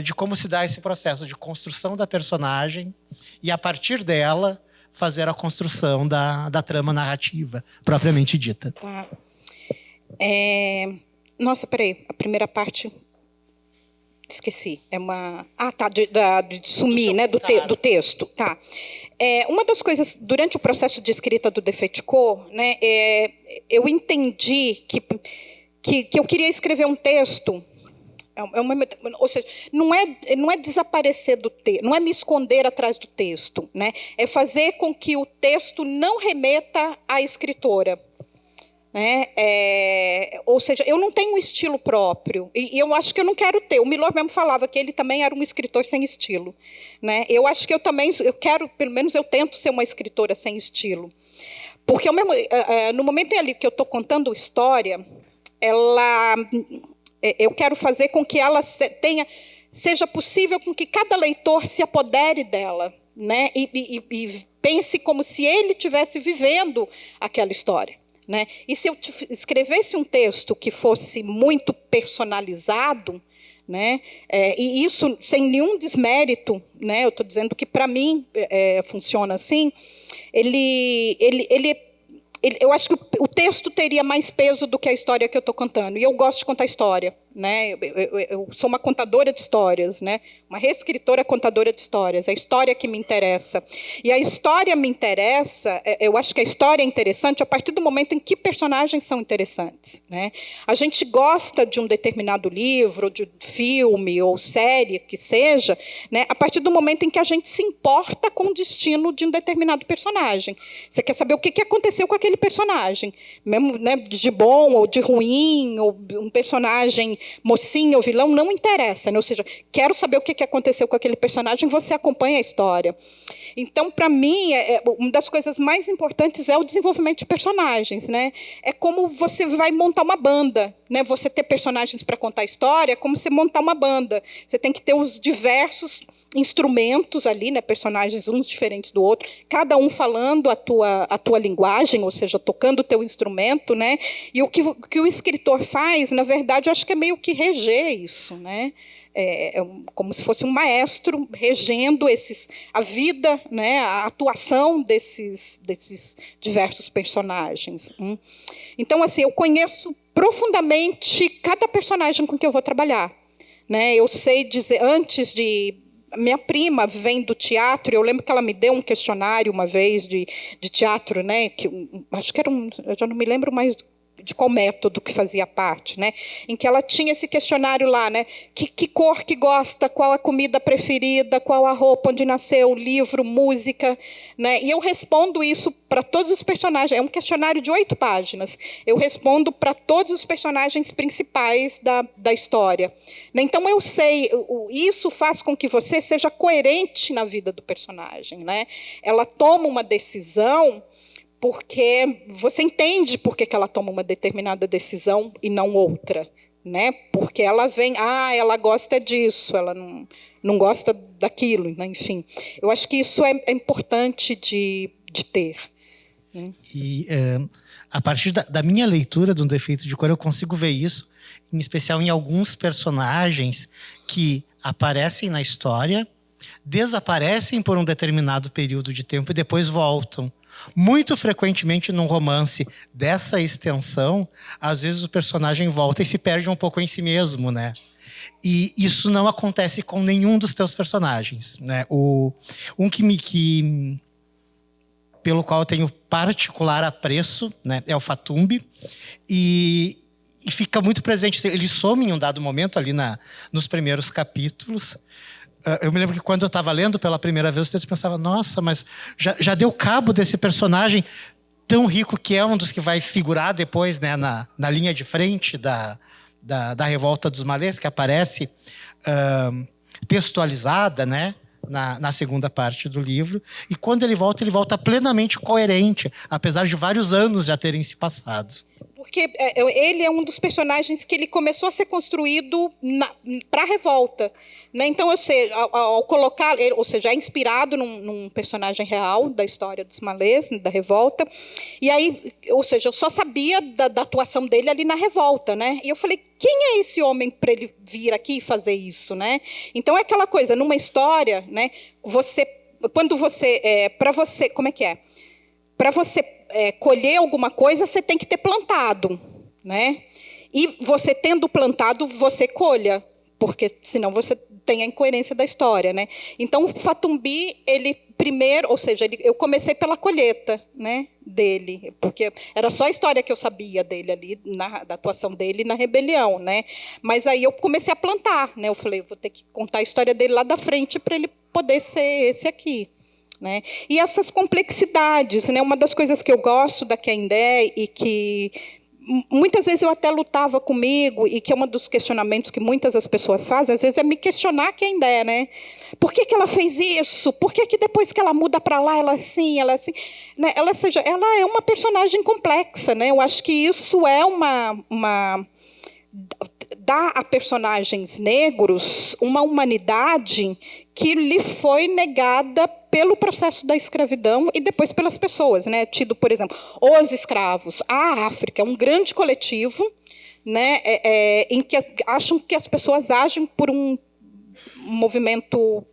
Speaker 1: De como se dá esse processo de construção da personagem e, a partir dela, fazer a construção da trama narrativa, propriamente dita.
Speaker 3: Tá. Nossa, peraí, a primeira parte... Esqueci. É uma... tá, de sumir, né, do texto. Tá. Uma das coisas, durante o processo de escrita do Defeito de Cor, né, eu entendi que eu queria escrever um texto, ou seja, não é desaparecer do texto, não é me esconder atrás do texto, né, é fazer com que o texto não remeta à escritora. Ou seja, eu não tenho um estilo próprio, e eu acho que eu não quero ter. O Milor mesmo falava que ele também era um escritor sem estilo, né? Eu acho que eu quero, pelo menos eu tento ser uma escritora sem estilo, porque no momento ali que eu estou contando história, eu quero fazer com que ela seja possível com que cada leitor se apodere dela, né? E pense como se ele estivesse vivendo aquela história. Né? E se eu escrevesse um texto que fosse muito personalizado, né? E isso sem nenhum desmérito, né? Eu estou dizendo que, para mim, funciona assim, eu acho que o texto teria mais peso do que a história que eu estou contando. E eu gosto de contar história. Né? Eu sou uma contadora de histórias, né? Uma reescritora contadora de histórias. É a história que me interessa. E a história me interessa, eu acho que a história é interessante a partir do momento em que personagens são interessantes. Né? A gente gosta de um determinado livro, de filme ou série, que seja, né? A partir do momento em que a gente se importa com o destino de um determinado personagem. Você quer saber o que aconteceu com aquele personagem, mesmo, né, de bom ou de ruim, ou um personagem mocinho ou vilão, não interessa, né? Ou seja, quero saber o que aconteceu com aquele personagem, você acompanha a história. Então, para mim, uma das coisas mais importantes é o desenvolvimento de personagens. Né? É como você vai montar uma banda. Né? Você ter personagens para contar a história é como você montar uma banda. Você tem que ter os diversos instrumentos ali, né? Personagens uns diferentes do outro, cada um falando a tua linguagem, ou seja, tocando o teu instrumento, né? E o que o escritor faz, na verdade, eu acho que é meio que reger isso, né? Como se fosse um maestro regendo a vida, né? A atuação desses diversos personagens. Então, assim, eu conheço profundamente cada personagem com que eu vou trabalhar. Né? Eu sei dizer, antes de... Minha prima vem do teatro, eu lembro que ela me deu um questionário uma vez de teatro, né? Acho que eu já não me lembro mais de qual método que fazia parte, né? Em que ela tinha esse questionário lá, né? Que cor que gosta, qual a comida preferida, qual a roupa, onde nasceu, livro, música, né? E eu respondo isso para todos os personagens. É um questionário de 8 páginas. Eu respondo para todos os personagens principais da história. Então, eu sei, isso faz com que você seja coerente na vida do personagem, né? Ela toma uma decisão porque você entende por que ela toma uma determinada decisão e não outra, né? Porque ela vem, ela gosta disso, ela não gosta daquilo, né? Enfim. Eu acho que isso é importante de ter. Né?
Speaker 1: E a partir da minha leitura do Defeito de Cor, eu consigo ver isso, em especial em alguns personagens que aparecem na história, desaparecem por um determinado período de tempo e depois voltam. Muito frequentemente, num romance dessa extensão, às vezes o personagem volta e se perde um pouco em si mesmo, né? E isso não acontece com nenhum dos teus personagens, né? Pelo qual eu tenho particular apreço, né, é o Fatumbi, e fica muito presente. Ele some em um dado momento ali nos primeiros capítulos. Eu me lembro que quando eu estava lendo pela primeira vez, eu pensava, nossa, mas já deu cabo desse personagem tão rico que é um dos que vai figurar depois, né, na linha de frente da Revolta dos Malês, que aparece textualizada, né, na segunda parte do livro. E quando ele volta plenamente coerente, apesar de vários anos já terem se passado.
Speaker 3: Porque ele é um dos personagens que ele começou a ser construído para a revolta. Né? Então, ao colocar, ou seja, é inspirado num personagem real da história dos malês, da revolta. E aí, ou seja, eu só sabia da atuação dele ali na revolta. Né? E eu falei, quem é esse homem para ele vir aqui e fazer isso? Né? Então, é aquela coisa, numa história, né, para você, como é que é? Para você colher alguma coisa, você tem que ter plantado, né? E você tendo plantado, você colha, porque senão você tem a incoerência da história, né? Então, o Fatumbi, ele primeiro, ou seja, eu comecei pela colheita, né, dele, porque era só a história que eu sabia dele ali, da atuação dele na rebelião, né? Mas aí eu comecei a plantar, né? Eu falei, vou ter que contar a história dele lá da frente para ele poder ser esse aqui. Né? E essas complexidades, né? Uma das coisas que eu gosto da Kendé e que muitas vezes eu até lutava comigo e que é um dos questionamentos que muitas das pessoas fazem, às vezes é me questionar quem é, né? Por que ela fez isso? Por que depois que ela muda para lá, ela é assim, né? Ela é uma personagem complexa, né? Eu acho que isso é dá a personagens negros uma humanidade que lhe foi negada pelo processo da escravidão e depois pelas pessoas, né? Tido, por exemplo, os escravos. A África é um grande coletivo, né? Em que acham que as pessoas agem por um movimento,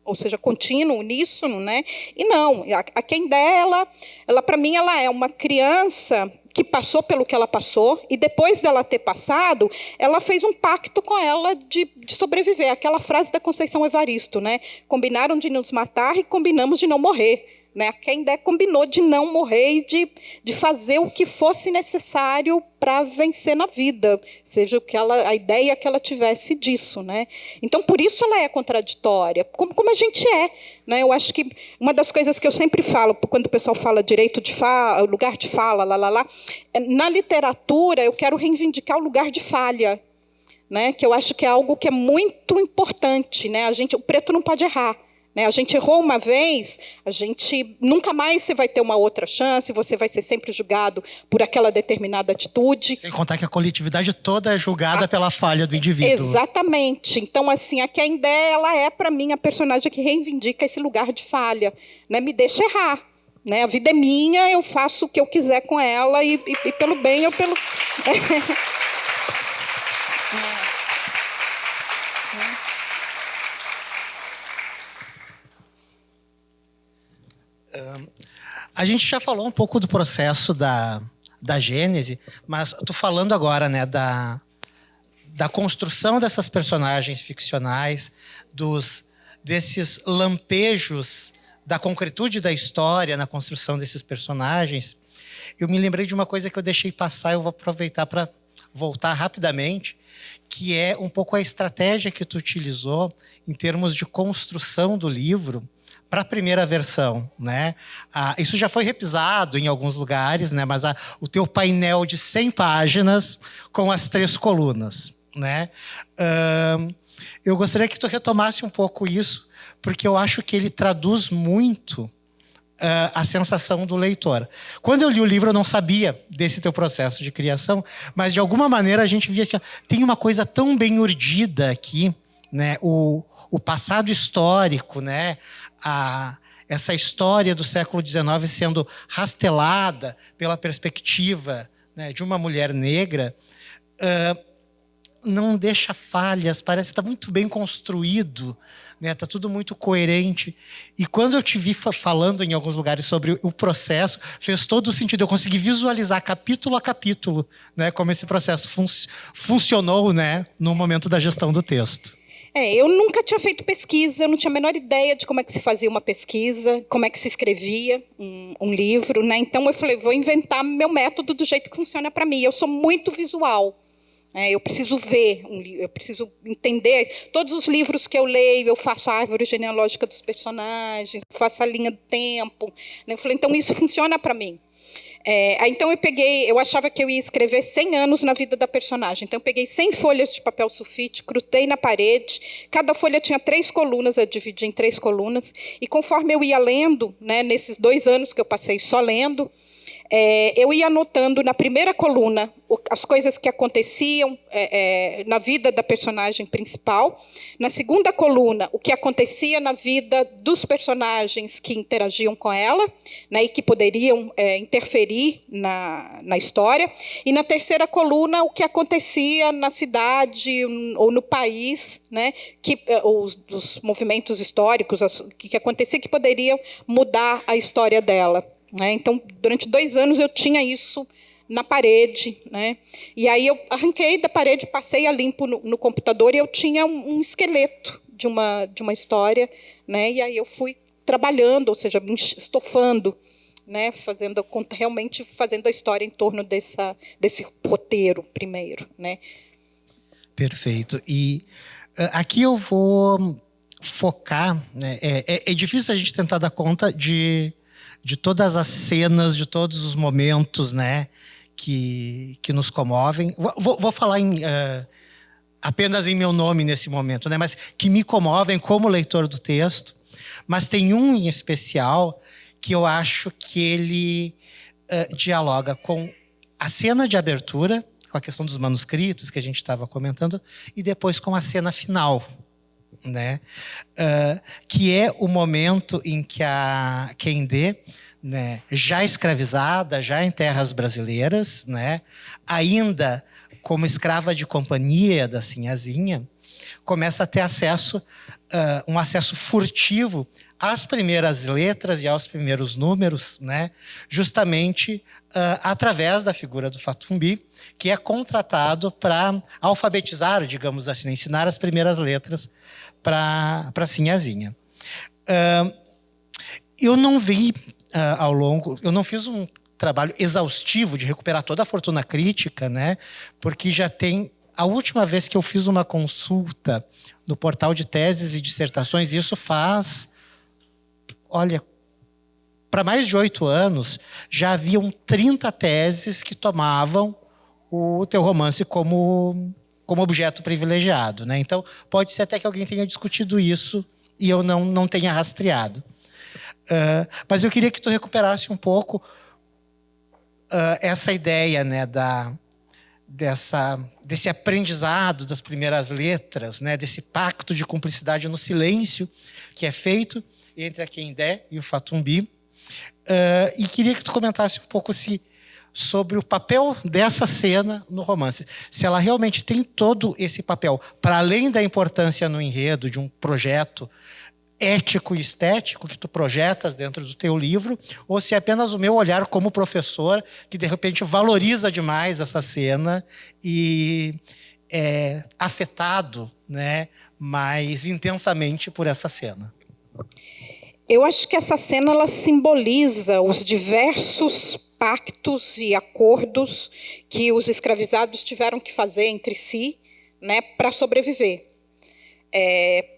Speaker 3: ou seja, contínuo, uníssono, né? E não. A Kendé, ela para mim, ela é uma criança que passou pelo que ela passou, e depois dela ter passado, ela fez um pacto com ela de sobreviver. Aquela frase da Conceição Evaristo, né? Combinaram de nos matar e combinamos de não morrer. Né? A Kendé combinou de não morrer e de fazer o que fosse necessário para vencer na vida, seja a ideia que ela tivesse disso. Né? Então, por isso ela é contraditória, como a gente é. Né? Eu acho que uma das coisas que eu sempre falo, quando o pessoal fala direito de fala, lugar de fala, na literatura eu quero reivindicar o lugar de falha, né? Que eu acho que é algo que é muito importante. Né? O preto não pode errar. Né? A gente errou uma vez, nunca mais você vai ter uma outra chance, você vai ser sempre julgado por aquela determinada atitude.
Speaker 1: Sem contar que a coletividade toda é julgada pela falha do indivíduo.
Speaker 3: Exatamente. Então, assim, a Kendé, ela é, para mim, a personagem que reivindica esse lugar de falha. Né? Me deixa errar. Né? A vida é minha, eu faço o que eu quiser com ela, e pelo bem ou pelo...
Speaker 1: A gente já falou um pouco do processo da Gênese, mas estou falando agora, né, da construção dessas personagens ficcionais, desses lampejos da concretude da história na construção desses personagens. Eu me lembrei de uma coisa que eu deixei passar, eu vou aproveitar para voltar rapidamente, que é um pouco a estratégia que tu utilizou em termos de construção do livro para a primeira versão, né? Isso já foi repisado em alguns lugares, né? Mas o teu painel de 100 páginas com as 3 colunas, né? Eu gostaria que tu retomasse um pouco isso, porque eu acho que ele traduz muito a sensação do leitor. Quando eu li o livro, eu não sabia desse teu processo de criação, mas de alguma maneira a gente via assim, tem uma coisa tão bem urdida aqui, né? O passado histórico, né? Essa história do século XIX sendo rastelada pela perspectiva, né, de uma mulher negra, não deixa falhas, parece que está muito bem construído, né? Está tudo muito coerente. E quando eu te vi falando em alguns lugares sobre o processo, fez todo o sentido. Eu consegui visualizar capítulo a capítulo, né, como esse processo funcionou, né, no momento da gestão do texto.
Speaker 3: Eu nunca tinha feito pesquisa, eu não tinha a menor ideia de como é que se fazia uma pesquisa, como é que se escrevia um livro, né? Então eu falei, vou inventar meu método do jeito que funciona para mim. Eu sou muito visual. Eu preciso ver, eu preciso entender. Todos os livros que eu leio, eu faço a árvore genealógica dos personagens, faço a linha do tempo. Eu falei, então isso funciona para mim. Então eu achava que eu ia escrever 100 anos na vida da personagem. Então eu peguei 100 folhas de papel sulfite, crutei na parede. Cada folha tinha 3 colunas, eu dividi em 3 colunas. E conforme eu ia lendo, né, nesses 2 anos que eu passei só lendo, eu ia anotando na primeira coluna as coisas que aconteciam na vida da personagem principal. Na segunda coluna, o que acontecia na vida dos personagens que interagiam com ela, né, e que poderiam interferir na história. E na terceira coluna, o que acontecia na cidade ou no país, né, os movimentos históricos, o que acontecia que poderiam mudar a história dela. Então, durante 2 anos, eu tinha isso na parede, né? E aí eu arranquei da parede, passei a limpo no computador e eu tinha um esqueleto de uma história, né? E aí eu fui trabalhando, ou seja, me estofando, né? Realmente fazendo a história em torno desse roteiro primeiro, né?
Speaker 1: Perfeito. E aqui eu vou focar, né? É difícil a gente tentar dar conta de todas as cenas, de todos os momentos, né, que nos comovem. Vou falar apenas em meu nome nesse momento, né, mas que me comovem como leitor do texto. Mas tem um em especial que eu acho que ele dialoga com a cena de abertura, com a questão dos manuscritos que a gente estava comentando, e depois com a cena final, né? Que é o momento em que a Kendê, né, já escravizada, já em terras brasileiras, né, ainda como escrava de companhia da Sinhazinha, começa a ter um acesso furtivo às primeiras letras e aos primeiros números, né, justamente através da figura do Fatumbi, que é contratado para alfabetizar, digamos assim, ensinar as primeiras letras para a Sinhazinha. Eu não vi eu não fiz um trabalho exaustivo de recuperar toda a fortuna crítica, né? Porque já tem a última vez que eu fiz uma consulta no portal de teses e dissertações, isso faz, olha, para mais de 8 anos, já haviam 30 teses que tomavam o teu romance como objeto privilegiado, né? Então, pode ser até que alguém tenha discutido isso e eu não tenha rastreado. Mas eu queria que tu recuperasse um pouco essa ideia, né, desse aprendizado das primeiras letras, né, desse pacto de cumplicidade no silêncio que é feito entre a Kendé e o Fatumbi. E queria que tu comentasse um pouco sobre o papel dessa cena no romance. Se ela realmente tem todo esse papel, para além da importância no enredo de um projeto ético e estético que tu projetas dentro do teu livro, ou se é apenas o meu olhar como professor que, de repente, valoriza demais essa cena e é afetado, né, mais intensamente por essa cena.
Speaker 3: Eu acho que essa cena ela simboliza os diversos pactos e acordos que os escravizados tiveram que fazer entre si, né, para sobreviver.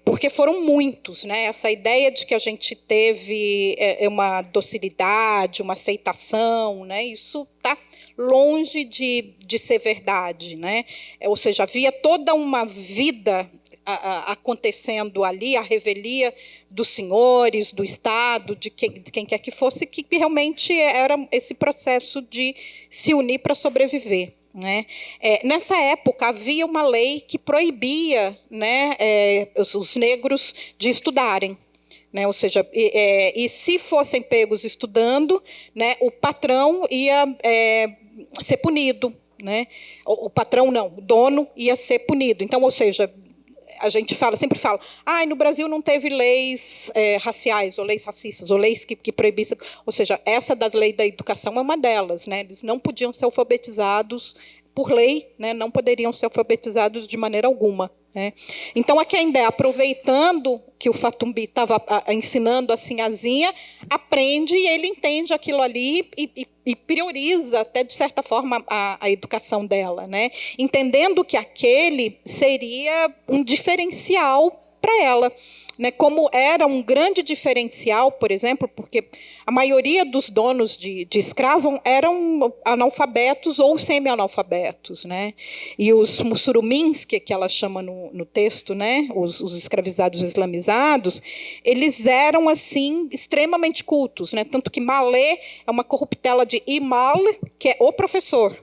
Speaker 3: Porque foram muitos, né? Essa ideia de que a gente teve uma docilidade, uma aceitação, né? Isso está longe de ser verdade, né? Ou seja, havia toda uma vida acontecendo ali, a revelia dos senhores, do Estado, de quem quer que fosse, que realmente era esse processo de se unir para sobreviver. Né? Nessa época, havia uma lei que proibia, né, os negros de estudarem. Né? Ou seja, e se fossem pegos estudando, né, o patrão ia ser punido. Né? O patrão não, o dono ia ser punido. Então, ou seja, a gente sempre fala, no Brasil não teve leis raciais, ou leis racistas, ou leis que proibissem. Ou seja, essa da lei da educação é uma delas. Né? Eles não podiam ser alfabetizados por lei, né? Não poderiam ser alfabetizados de maneira alguma. Né? Então, a Kendé, aproveitando que o Fatumbi estava ensinando a sinhazinha, aprende e ele entende aquilo ali e prioriza, até de certa forma, a educação dela, né? Entendendo que aquele seria um diferencial para ela. Né, como era um grande diferencial, por exemplo, porque a maioria dos donos de escravos eram analfabetos ou semi-analfabetos. Né? E os mussurumins, que ela chama no texto, né, os escravizados islamizados, eles eram assim extremamente cultos. Né? Tanto que Malé é uma corruptela de Imal, que é o professor.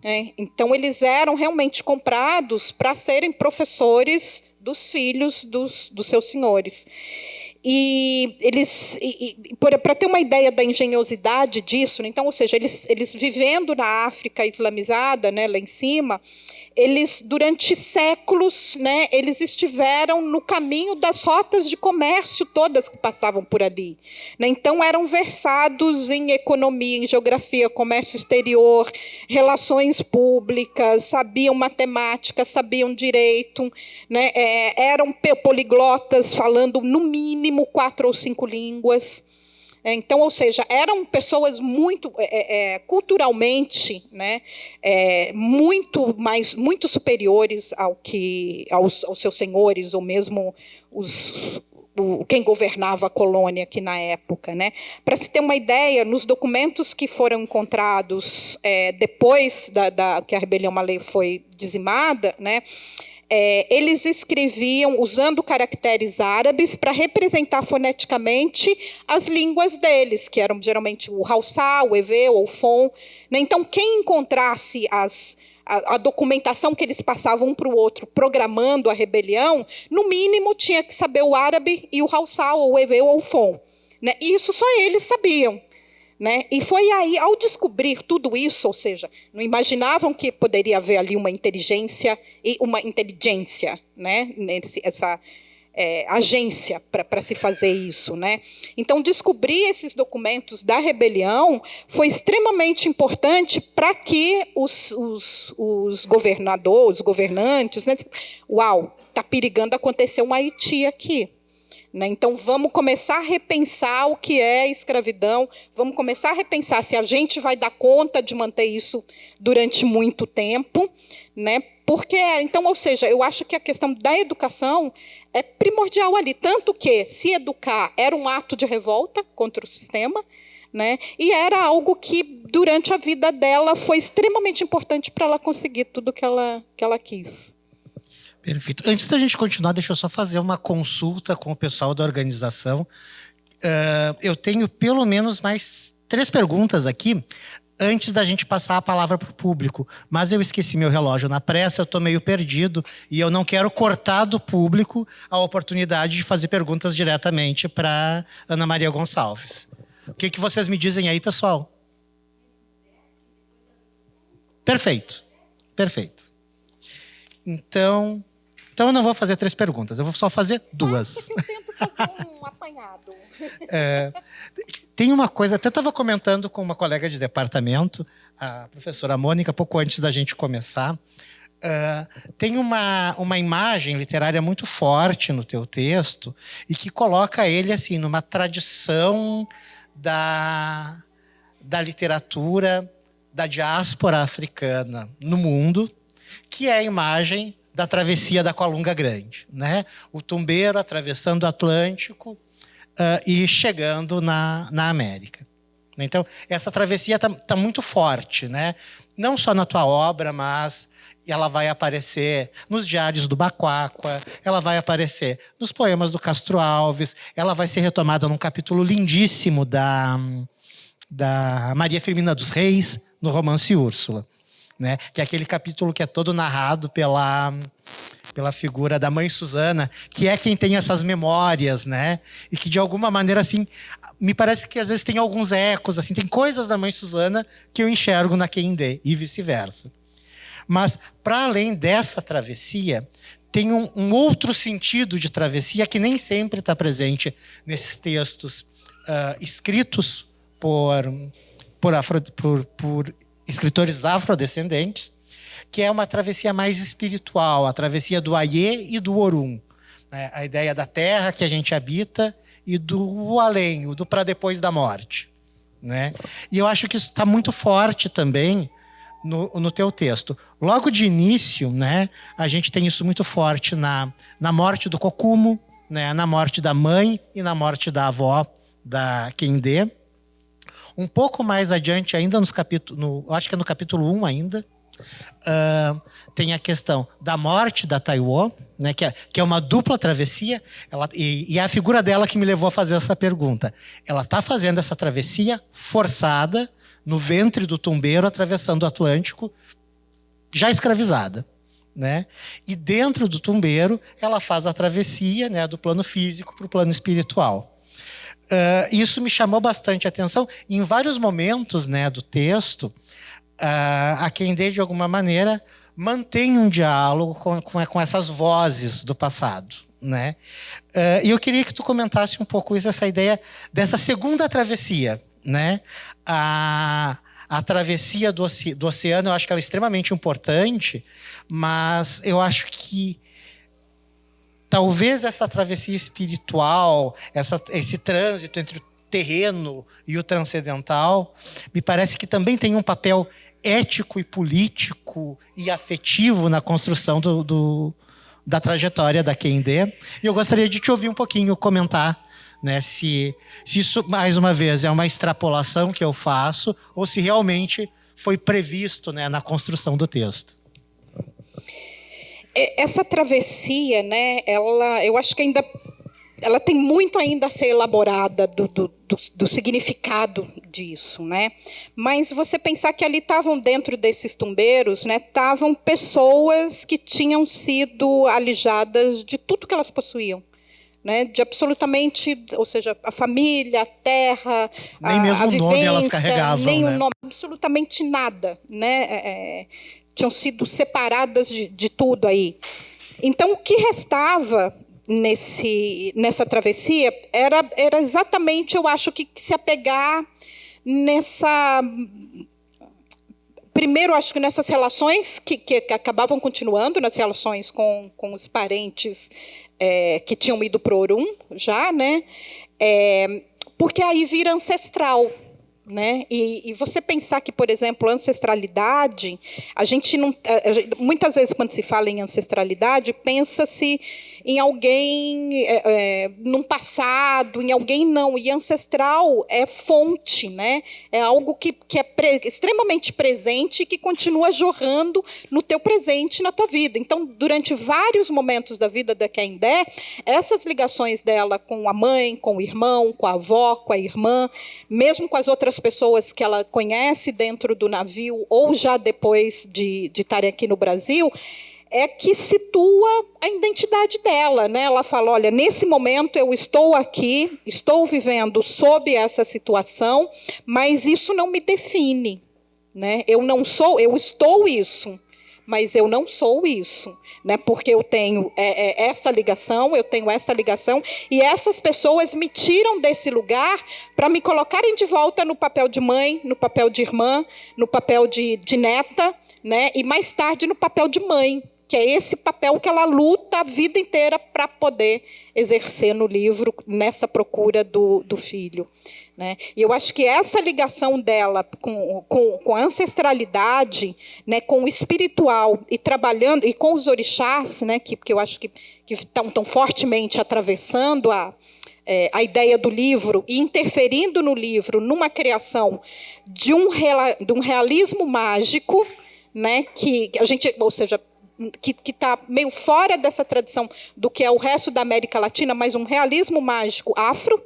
Speaker 3: Né? Então, eles eram realmente comprados para serem professores dos filhos dos seus senhores. E eles, para ter uma ideia da engenhosidade disso, né? Então, ou seja, eles vivendo na África islamizada, né, lá em cima, eles, durante séculos, né, eles estiveram no caminho das rotas de comércio todas que passavam por ali. Né? Então, eram versados em economia, em geografia, comércio exterior, relações públicas, sabiam matemática, sabiam direito, né? Eram poliglotas, falando, no mínimo, 4 ou 5 línguas. Então, ou seja, eram pessoas muito culturalmente, né, muito superiores aos seus senhores, ou mesmo quem governava a colônia aqui na época. Né? Para se ter uma ideia, nos documentos que foram encontrados depois que a rebelião Malê foi dizimada, né, eles escreviam usando caracteres árabes para representar foneticamente as línguas deles, que eram geralmente o Haussá, o Ewe, o Fon. Né? Então, quem encontrasse a documentação que eles passavam um para o outro, programando a rebelião, no mínimo tinha que saber o árabe e o Haussá, ou o Ewe, ou o Fon. Né? E isso só eles sabiam. Né? E foi aí, ao descobrir tudo isso, ou seja, não imaginavam que poderia haver ali uma inteligência, né? Essa agência para se fazer isso. Né? Então, descobrir esses documentos da rebelião foi extremamente importante para que os governadores, os governantes, né? Uau, está perigando acontecer um Haiti aqui. Né? Então, vamos começar a repensar o que é escravidão, vamos começar a repensar se a gente vai dar conta de manter isso durante muito tempo. Né? Porque, então, ou seja, eu acho que a questão da educação é primordial ali. Tanto que se educar era um ato de revolta contra o sistema, né? E era algo que, durante a vida dela, foi extremamente importante para ela conseguir tudo que ela quis.
Speaker 1: Perfeito. Antes da gente continuar, deixa eu só fazer uma consulta com o pessoal da organização. Eu tenho pelo menos mais 3 perguntas aqui, antes da gente passar a palavra para o público. Mas eu esqueci meu relógio na pressa, eu estou meio perdido, e eu não quero cortar do público a oportunidade de fazer perguntas diretamente para Ana Maria Gonçalves. O que vocês me dizem aí, pessoal? Perfeito. Perfeito. Então eu não vou fazer 3 perguntas, eu vou só fazer 2.
Speaker 3: Eu tento fazer um apanhado.
Speaker 1: Tem uma coisa, até estava comentando com uma colega de departamento, a professora Mônica, pouco antes da gente começar. Tem uma imagem literária muito forte no teu texto e que coloca ele assim numa tradição da literatura da diáspora africana no mundo, que é a imagem da travessia da Colunga Grande, né? O tumbeiro atravessando o Atlântico e chegando na América. Então, essa travessia tá muito forte, né? Não só na tua obra, mas ela vai aparecer nos diários do Baquáqua, ela vai aparecer nos poemas do Castro Alves, ela vai ser retomada num capítulo lindíssimo da Maria Firmina dos Reis, no romance Úrsula, né? Que é aquele capítulo que é todo narrado pela figura da mãe Susana, que é quem tem essas memórias, né? E que, de alguma maneira, assim, me parece que às vezes tem alguns ecos, assim, tem coisas da mãe Susana que eu enxergo na Quendê e vice-versa. Mas, para além dessa travessia, tem um outro sentido de travessia que nem sempre está presente nesses textos escritos por escritores afrodescendentes, que é uma travessia mais espiritual, a travessia do Ayê e do Orum, né? A ideia da terra que a gente habita e do além, o do para depois da morte, né? E eu acho que isso está muito forte também no teu texto. Logo de início, né, a gente tem isso muito forte na morte do Kokumo, né, na morte da mãe e na morte da avó da Quendê. Um pouco mais adiante, ainda acho que é no capítulo 1 ainda, tem a questão da morte da Taiwo, né, que é uma dupla travessia, e é a figura dela que me levou a fazer essa pergunta. Ela está fazendo essa travessia forçada no ventre do tumbeiro, atravessando o Atlântico, já escravizada, né? E dentro do tumbeiro, ela faz a travessia, né, do plano físico para o plano espiritual. Isso me chamou bastante atenção. Em vários momentos, né, do texto, a Quendê, de alguma maneira, mantém um diálogo com essas vozes do passado, né? E eu queria que tu comentasse um pouco essa ideia dessa segunda travessia, né? A travessia do oceano, eu acho que ela é extremamente importante, mas eu acho que talvez essa travessia espiritual, esse trânsito entre o terreno e o transcendental, me parece que também tem um papel ético e político e afetivo na construção da trajetória da Quendê. E eu gostaria de te ouvir um pouquinho comentar, né, se isso, mais uma vez, é uma extrapolação que eu faço ou se realmente foi previsto, né, na construção do texto.
Speaker 3: Essa travessia, né, eu acho que ela tem muito ainda a ser elaborada do significado disso, né? Mas você pensar que ali estavam dentro desses tumbeiros, né, estavam pessoas que tinham sido alijadas de tudo que elas possuíam, né, de absolutamente, ou seja, a família, a terra,
Speaker 1: nem mesmo
Speaker 3: a
Speaker 1: o
Speaker 3: vivência,
Speaker 1: nome elas carregavam,
Speaker 3: nem
Speaker 1: né?
Speaker 3: o nome, absolutamente nada, né? Tinham sido separadas de tudo aí. Então, o que restava nessa travessia era exatamente, eu acho, que se apegar nessa... Primeiro, acho que nessas relações que acabavam continuando, nas relações com os parentes que tinham ido para o Orum, já, né? Porque aí vira ancestral. Né? E você pensar que, por exemplo, ancestralidade, a gente não, muitas vezes, quando se fala em ancestralidade, pensa-se em alguém num passado, em alguém não. E ancestral é fonte, né? É algo que é extremamente presente e que continua jorrando no teu presente, na tua vida. Então, durante vários momentos da vida da Quendê, essas ligações dela com a mãe, com o irmão, com a avó, com a irmã, mesmo com as outras pessoas que ela conhece dentro do navio ou já depois de estarem aqui no Brasil, é que situa a identidade dela, né? Ela fala, olha, nesse momento eu estou aqui, estou vivendo sob essa situação, mas isso não me define, né? Eu estou isso, mas eu não sou isso, né? Porque eu tenho essa ligação, e essas pessoas me tiram desse lugar para me colocarem de volta no papel de mãe, no papel de irmã, no papel de neta, né? E mais tarde no papel de mãe, que é esse papel que ela luta a vida inteira para poder exercer no livro, nessa procura do filho. Né? E eu acho que essa ligação dela com a ancestralidade, né, com o espiritual, e trabalhando, e com os orixás, né, que eu acho que estão tão fortemente atravessando a ideia do livro e interferindo no livro, numa criação de um realismo mágico, né, que a gente, ou seja, que está meio fora dessa tradição do que é o resto da América Latina, mas um realismo mágico afro,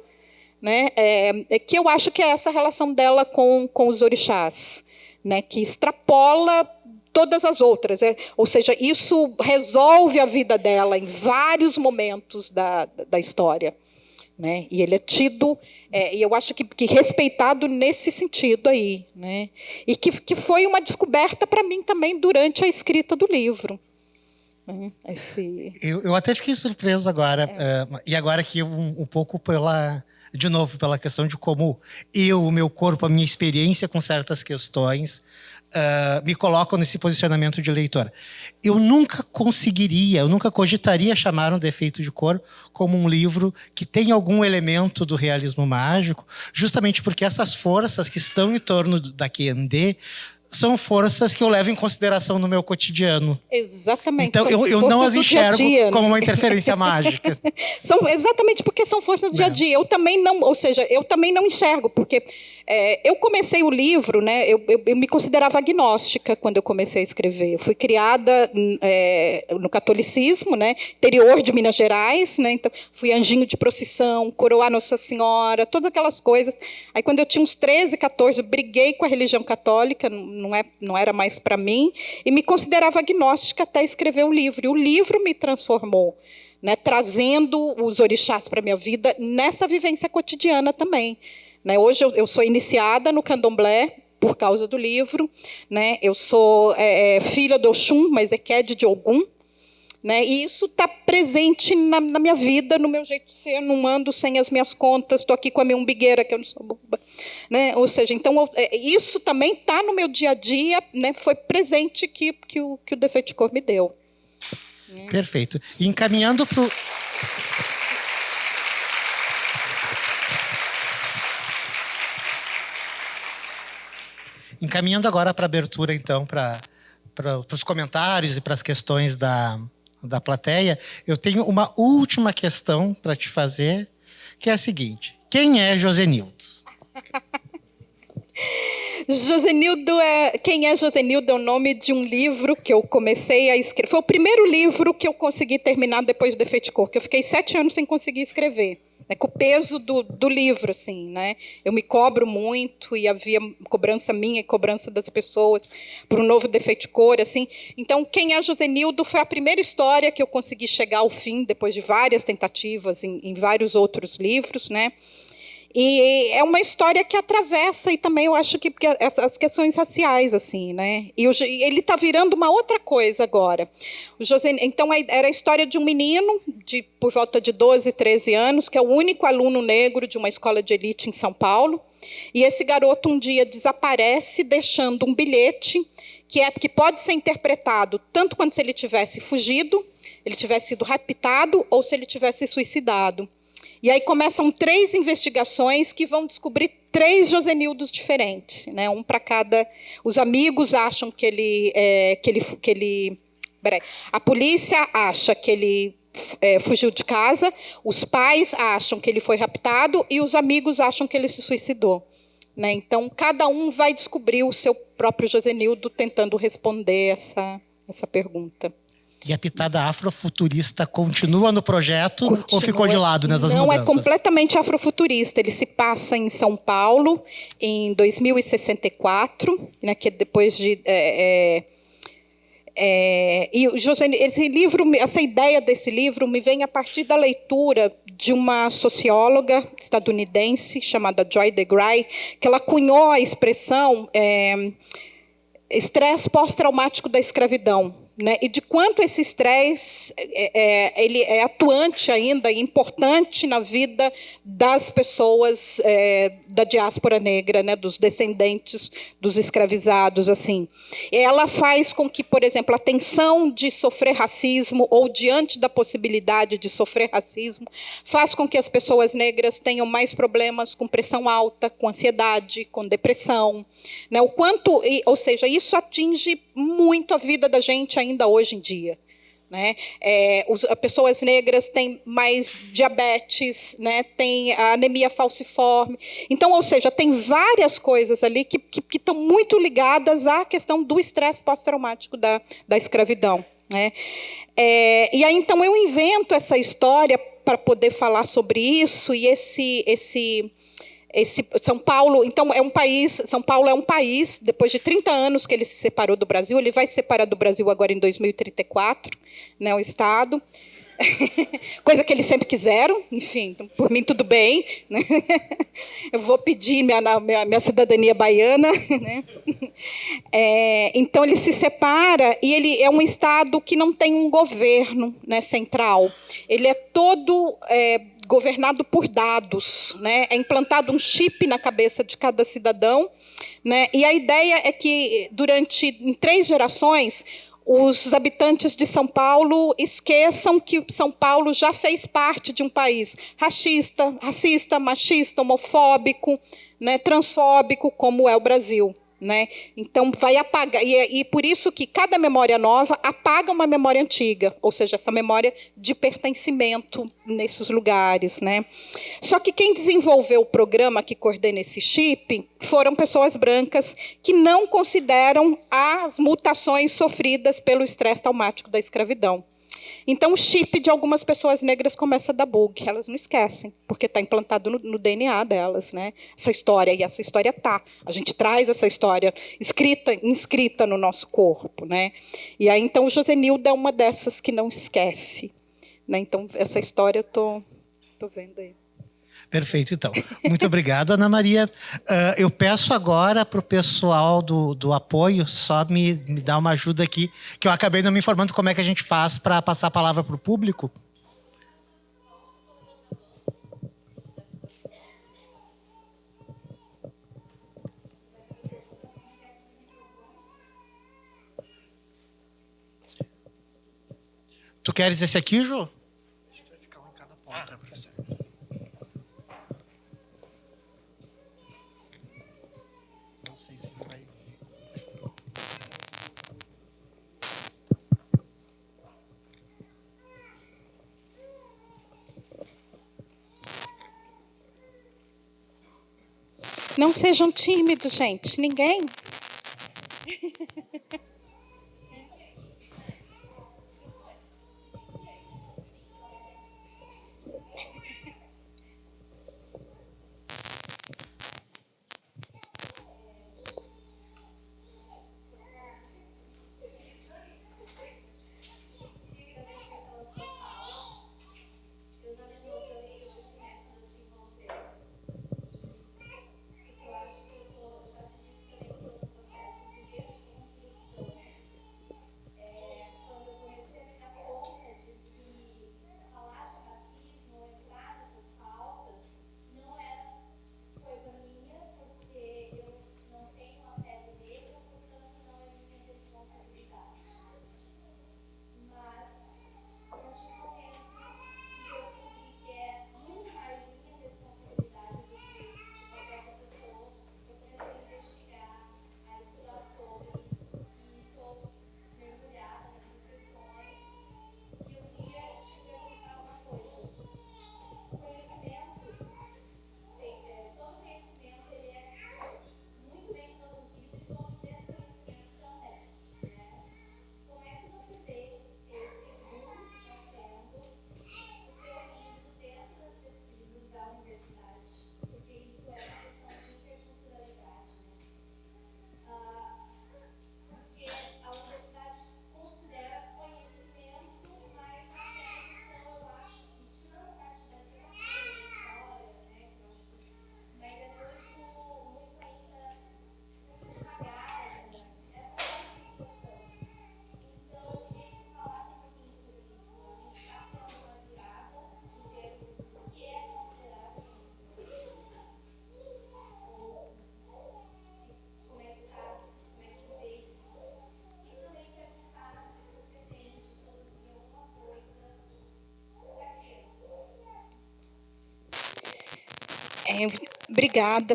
Speaker 3: né, que eu acho que é essa relação dela com os orixás, né, que extrapola todas as outras. Ou seja, isso resolve a vida dela em vários momentos da história. Né? E ele é tido, e eu acho que respeitado nesse sentido aí. Né? E que foi uma descoberta para mim também durante a escrita do livro.
Speaker 1: Eu até fiquei surpreso agora, e agora aqui um pouco de novo, pela questão de como o meu corpo, a minha experiência com certas questões me colocam nesse posicionamento de leitor. Eu nunca cogitaria chamar Um Defeito de Cor como um livro que tem algum elemento do realismo mágico, justamente porque essas forças que estão em torno da QND são forças que eu levo em consideração no meu cotidiano.
Speaker 3: Exatamente.
Speaker 1: Então, eu não as enxergo como uma interferência mágica.
Speaker 3: Exatamente porque são forças do dia a dia. Eu também não, ou seja, eu também não enxergo, porque eu comecei o livro, né, eu me considerava agnóstica quando eu comecei a escrever. Eu fui criada no catolicismo, né, interior de Minas Gerais, né, então fui anjinho de procissão, coroar Nossa Senhora, todas aquelas coisas. Aí, quando eu tinha uns 13, 14, briguei com a religião católica, não era mais para mim, e me considerava agnóstica até escrever o livro. E o livro me transformou, né, trazendo os orixás para a minha vida nessa vivência cotidiana também. Né? Hoje eu sou iniciada no candomblé por causa do livro. Né? Eu sou filha do Oxum, mas Ekede de Ogum. Né? E isso está presente na minha vida, no meu jeito de ser. Não ando sem as minhas contas, estou aqui com a minha umbigueira, que eu não sou boba. Né? Ou seja, então, isso também está no meu dia a dia, né? Foi presente que o Defeito de Cor me deu.
Speaker 1: Perfeito. E encaminhando para o... Encaminhando agora para a abertura, então, para os comentários e para as questões da plateia, eu tenho uma última questão para te fazer, que é a seguinte: quem é Josenildo?
Speaker 3: Quem é Josenildo é o nome de um livro que eu comecei a escrever. Foi o primeiro livro que eu consegui terminar depois do Defeito de Cor, que eu fiquei 7 anos sem conseguir escrever. Com o peso do livro, assim, né? Eu me cobro muito, e havia cobrança minha e cobrança das pessoas para um novo Defeito de Cor, assim. Então, Quem é Josenildo foi a primeira história que eu consegui chegar ao fim, depois de várias tentativas em vários outros livros, né? E é uma história que atravessa, e também eu acho que as questões raciais, assim, né? E ele está virando uma outra coisa agora. Então, era a história de um menino por volta de 12, 13 anos, que é o único aluno negro de uma escola de elite em São Paulo. E esse garoto um dia desaparece, deixando um bilhete que pode ser interpretado tanto quanto se ele tivesse fugido, ele tivesse sido raptado, ou se ele tivesse suicidado. E aí começam 3 investigações que vão descobrir 3 Josenildos diferentes, né? Um para cada. Os amigos acham que ele. A polícia acha que ele fugiu de casa, os pais acham que ele foi raptado e os amigos acham que ele se suicidou. Né? Então, cada um vai descobrir o seu próprio Josenildo tentando responder essa pergunta.
Speaker 1: E a pitada afrofuturista continua no projeto ou ficou de lado nessas mudanças?
Speaker 3: Não, é completamente afrofuturista. Ele se passa em São Paulo, em 2064, né, que é depois de... e esse livro, essa ideia desse livro me vem a partir da leitura de uma socióloga estadunidense chamada Joy DeGruy, que ela cunhou a expressão estresse pós-traumático da escravidão. Né? E de quanto esse estresse ele é atuante ainda e importante na vida das pessoas da diáspora negra, né? Dos descendentes dos escravizados. Assim. Ela faz com que, por exemplo, a tensão de sofrer racismo ou diante da possibilidade de sofrer racismo faz com que as pessoas negras tenham mais problemas com pressão alta, com ansiedade, com depressão. Né? Ou seja, isso atinge muito a vida da gente ainda hoje em dia. né? Pessoas negras têm mais diabetes, né? Tem a anemia falciforme. Então, ou seja, tem várias coisas ali que estão muito ligadas à questão do estresse pós-traumático da escravidão, né? E aí, então, eu invento essa história para poder falar sobre isso, e esse São Paulo, então, São Paulo é um país, depois de 30 anos que ele se separou do Brasil, ele vai se separar do Brasil agora em 2034, né, o Estado. Coisa que eles sempre quiseram, enfim, por mim tudo bem, né? Eu vou pedir minha cidadania baiana, né? Então ele se separa e ele é um Estado que não tem um governo, né, central. Ele é todo governado por dados, né? É implantado um chip na cabeça de cada cidadão, né? E a ideia é que em 3 gerações os habitantes de São Paulo esqueçam que São Paulo já fez parte de um país racista, machista, homofóbico, né, transfóbico, como é o Brasil, né? Então, vai apagar. E por isso que cada memória nova apaga uma memória antiga, ou seja, essa memória de pertencimento nesses lugares, né? Só que quem desenvolveu o programa que coordena esse chip foram pessoas brancas que não consideram as mutações sofridas pelo estresse traumático da escravidão. Então, o chip de algumas pessoas negras começa a dar bug. Elas não esquecem, porque está implantado no DNA delas, né? Essa história, e essa história está. A gente traz essa história inscrita no nosso corpo, né? E aí, então, o Josenildo é uma dessas que não esquece, né? Então, essa história eu estou vendo aí.
Speaker 1: Perfeito, então. Muito obrigado, Ana Maria. Eu peço agora para o pessoal do apoio só me dar uma ajuda aqui, que eu acabei não me informando como é que a gente faz para passar a palavra para o público. Tu queres esse aqui, Ju?
Speaker 2: A gente vai ficar um em cada ponta, professor. Não sei se vai.
Speaker 3: Não sejam tímidos, gente. Ninguém. Obrigada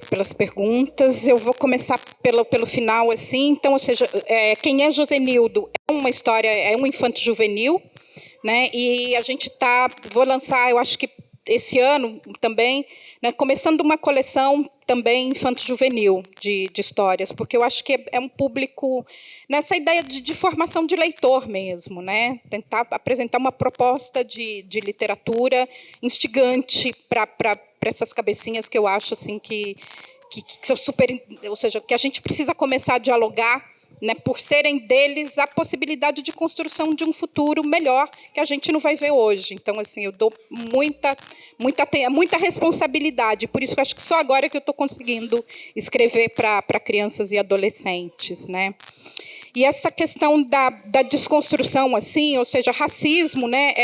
Speaker 3: pelas perguntas. Eu vou começar pelo final, assim. Então, ou seja, quem é Josenildo é uma história, é um infanto juvenil, né? E a gente vou lançar, eu acho que esse ano também, né, começando uma coleção também infanto-juvenil de histórias, porque eu acho que é um público nessa ideia de formação de leitor mesmo, né? Tentar apresentar uma proposta de literatura instigante para essas cabecinhas que eu acho assim que são super, ou seja, que a gente precisa começar a dialogar, né, por serem deles a possibilidade de construção de um futuro melhor que a gente não vai ver hoje. Então, assim, eu dou muita responsabilidade. Por isso que eu acho que só agora que eu estou conseguindo escrever para crianças e adolescentes, né? E essa questão da desconstrução, assim, ou seja, racismo, né,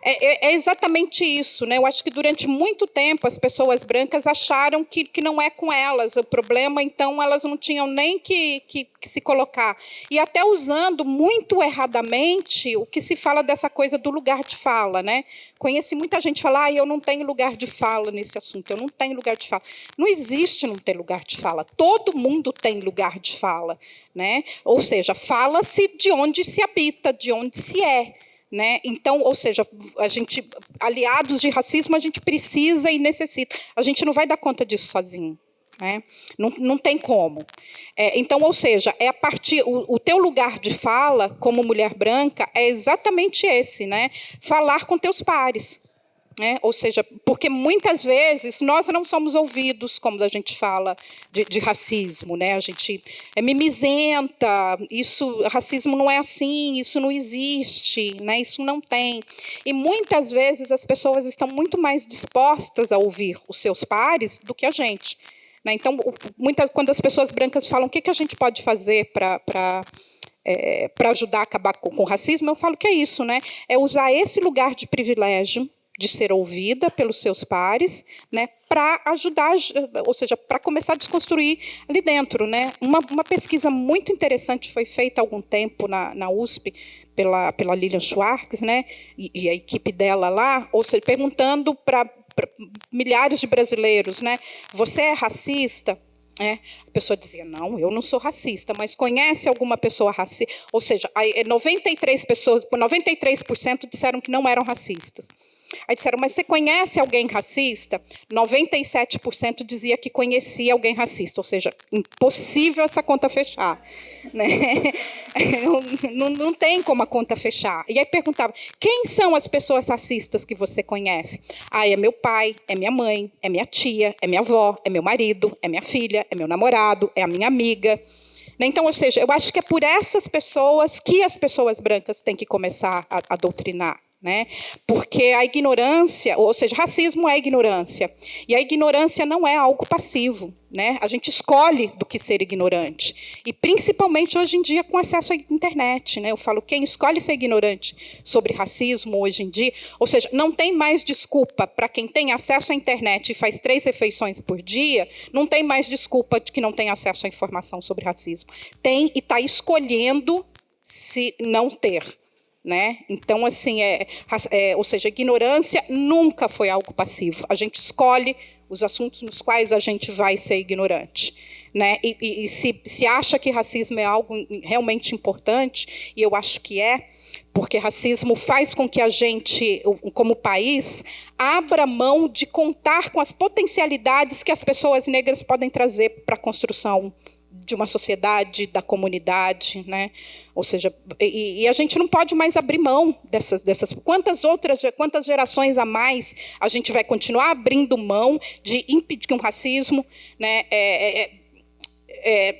Speaker 3: é exatamente isso, né? Eu acho que durante muito tempo as pessoas brancas acharam que não é com elas o problema, então elas não tinham nem que se colocar. E até usando muito erradamente o que se fala dessa coisa do lugar de fala, né? Conheci muita gente falar, eu não tenho lugar de fala nesse assunto, eu não tenho lugar de fala. Não existe não ter lugar de fala. Todo mundo tem lugar de fala, né? Ou seja, fala-se de onde se habita, de onde se é. Né? Então, ou seja, a gente, aliados de racismo, a gente precisa e necessita. A gente não vai dar conta disso sozinho. Né? Não tem como. Então, ou seja, é a partir o teu lugar de fala como mulher branca é exatamente esse, né? Falar com teus pares. Né? Ou seja, porque muitas vezes nós não somos ouvidos quando a gente fala de racismo, né? A gente é mimizenta, racismo não é assim, isso não existe, né? Isso não tem. E muitas vezes as pessoas estão muito mais dispostas a ouvir os seus pares do que a gente. Né? Então, quando as pessoas brancas falam o que a gente pode fazer para ajudar a acabar com o racismo, eu falo que é isso, né? É usar esse lugar de privilégio de ser ouvida pelos seus pares, né, para ajudar, ou seja, para começar a desconstruir ali dentro, né? Uma pesquisa muito interessante foi feita há algum tempo na USP pela Lilian Schwartz, né, e a equipe dela lá, ou seja, perguntando para milhares de brasileiros, né, você é racista? A pessoa dizia, não, eu não sou racista, mas conhece alguma pessoa racista? Ou seja, 93% disseram que não eram racistas. Aí disseram, mas você conhece alguém racista? 97% dizia que conhecia alguém racista, ou seja, impossível essa conta fechar. Né? Não tem como a conta fechar. E aí perguntava, quem são as pessoas racistas que você conhece? É meu pai, é minha mãe, é minha tia, é minha avó, é meu marido, é minha filha, é meu namorado, é a minha amiga. Então, ou seja, eu acho que é por essas pessoas que as pessoas brancas têm que começar a doutrinar. Né? Porque a ignorância, ou seja, racismo é ignorância. E a ignorância não é algo passivo. Né? A gente escolhe do que ser ignorante. E, principalmente, hoje em dia, com acesso à internet. Né? Eu falo, quem escolhe ser ignorante sobre racismo hoje em dia, ou seja, não tem mais desculpa para quem tem acesso à internet e faz 3 refeições por dia, não tem mais desculpa de que não tem acesso à informação sobre racismo. Tem e está escolhendo se não ter. Né? Então, assim, ou seja, a ignorância nunca foi algo passivo. A gente escolhe os assuntos nos quais a gente vai ser ignorante. Né? E se acha que racismo é algo realmente importante, e eu acho que porque racismo faz com que a gente, como país, abra mão de contar com as potencialidades que as pessoas negras podem trazer para a construção de uma sociedade, da comunidade, né? Ou seja, e a gente não pode mais abrir mão dessas quantas gerações a mais a gente vai continuar abrindo mão de impedir que um racismo, né,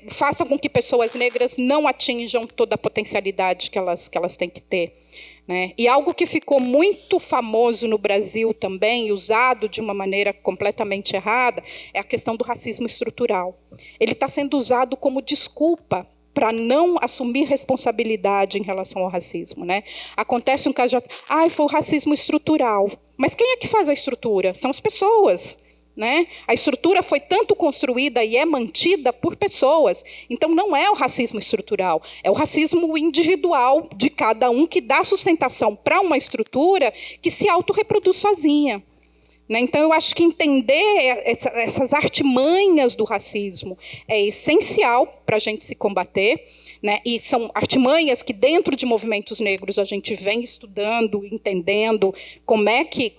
Speaker 3: faça com que pessoas negras não atinjam toda a potencialidade que elas têm que ter. Né? E algo que ficou muito famoso no Brasil também, usado de uma maneira completamente errada, é a questão do racismo estrutural. Ele está sendo usado como desculpa para não assumir responsabilidade em relação ao racismo. Né? Acontece um caso de foi o racismo estrutural. Mas quem é que faz a estrutura? São as pessoas. Né? A estrutura foi tanto construída e é mantida por pessoas. Então, não é o racismo estrutural, é o racismo individual de cada um que dá sustentação para uma estrutura que se autorreproduz sozinha. Né? Então, eu acho que entender essas artimanhas do racismo é essencial para a gente se combater, né? E são artimanhas que, dentro de movimentos negros, a gente vem estudando, entendendo como é que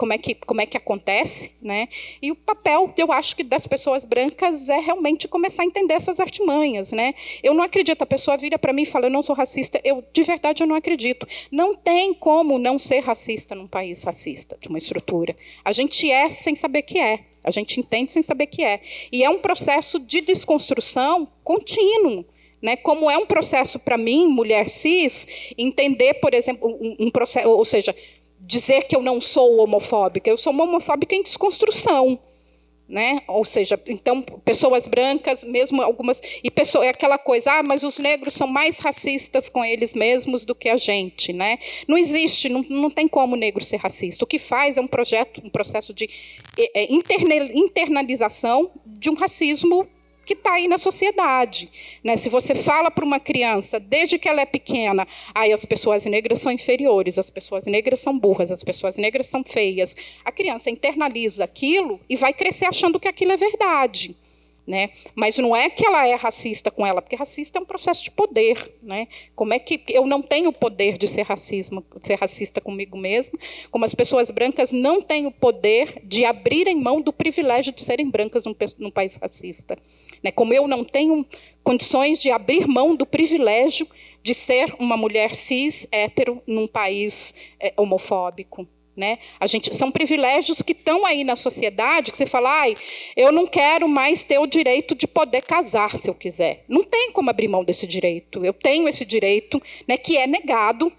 Speaker 3: acontece. Né? E o papel, eu acho, que das pessoas brancas é realmente começar a entender essas artimanhas. Né? Eu não acredito, a pessoa vira para mim e fala, eu não sou racista, de verdade, eu não acredito. Não tem como não ser racista num país racista, de uma estrutura. A gente é sem saber que é. A gente entende sem saber que é. E é um processo de desconstrução contínuo. Né, como é um processo para mim, mulher cis, entender, por exemplo, um processo, ou seja, dizer que eu não sou homofóbica, eu sou uma homofóbica em desconstrução. Né? Ou seja, então, pessoas brancas, mesmo algumas. E é aquela coisa, mas os negros são mais racistas com eles mesmos do que a gente. Né? Não existe, não tem como o negro ser racista. O que faz é um processo de internalização de um racismo que está aí na sociedade. Né? Se você fala para uma criança, desde que ela é pequena, as pessoas negras são inferiores, as pessoas negras são burras, as pessoas negras são feias, a criança internaliza aquilo e vai crescer achando que aquilo é verdade. Né? Mas não é que ela é racista com ela, porque racista é um processo de poder. Né? Como é que eu não tenho o poder de ser racista comigo mesma, como as pessoas brancas não têm o poder de abrirem mão do privilégio de serem brancas num país racista. Né? Como eu não tenho condições de abrir mão do privilégio de ser uma mulher cis, hétero, num país homofóbico. Né? São privilégios que estão aí na sociedade, que você fala, eu não quero mais ter o direito de poder casar, se eu quiser. Não tem como abrir mão desse direito. Eu tenho esse direito, né, que é negado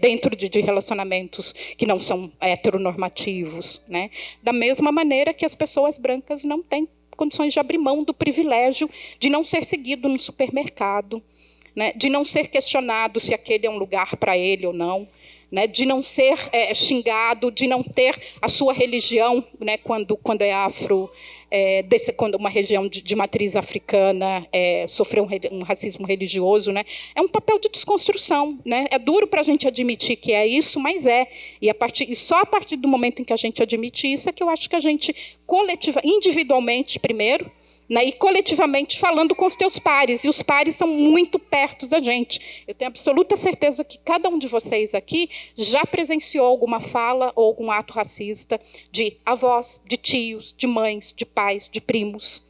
Speaker 3: dentro de relacionamentos que não são heteronormativos. Né? Da mesma maneira que as pessoas brancas não têm condições de abrir mão do privilégio de não ser seguido no supermercado, né? De não ser questionado se aquele é um lugar para ele ou não, né? De não ser xingado, de não ter a sua religião, né? quando é quando uma região de matriz africana sofreu um racismo religioso. Né? É um papel de desconstrução. Né? É duro para a gente admitir que é isso, mas é. E só a partir do momento em que a gente admite isso é que eu acho que a gente, individualmente, primeiro, né, e coletivamente falando com os teus pares, e os pares são muito perto da gente. Eu tenho absoluta certeza que cada um de vocês aqui já presenciou alguma fala ou algum ato racista de avós, de tios, de mães, de pais, de primos.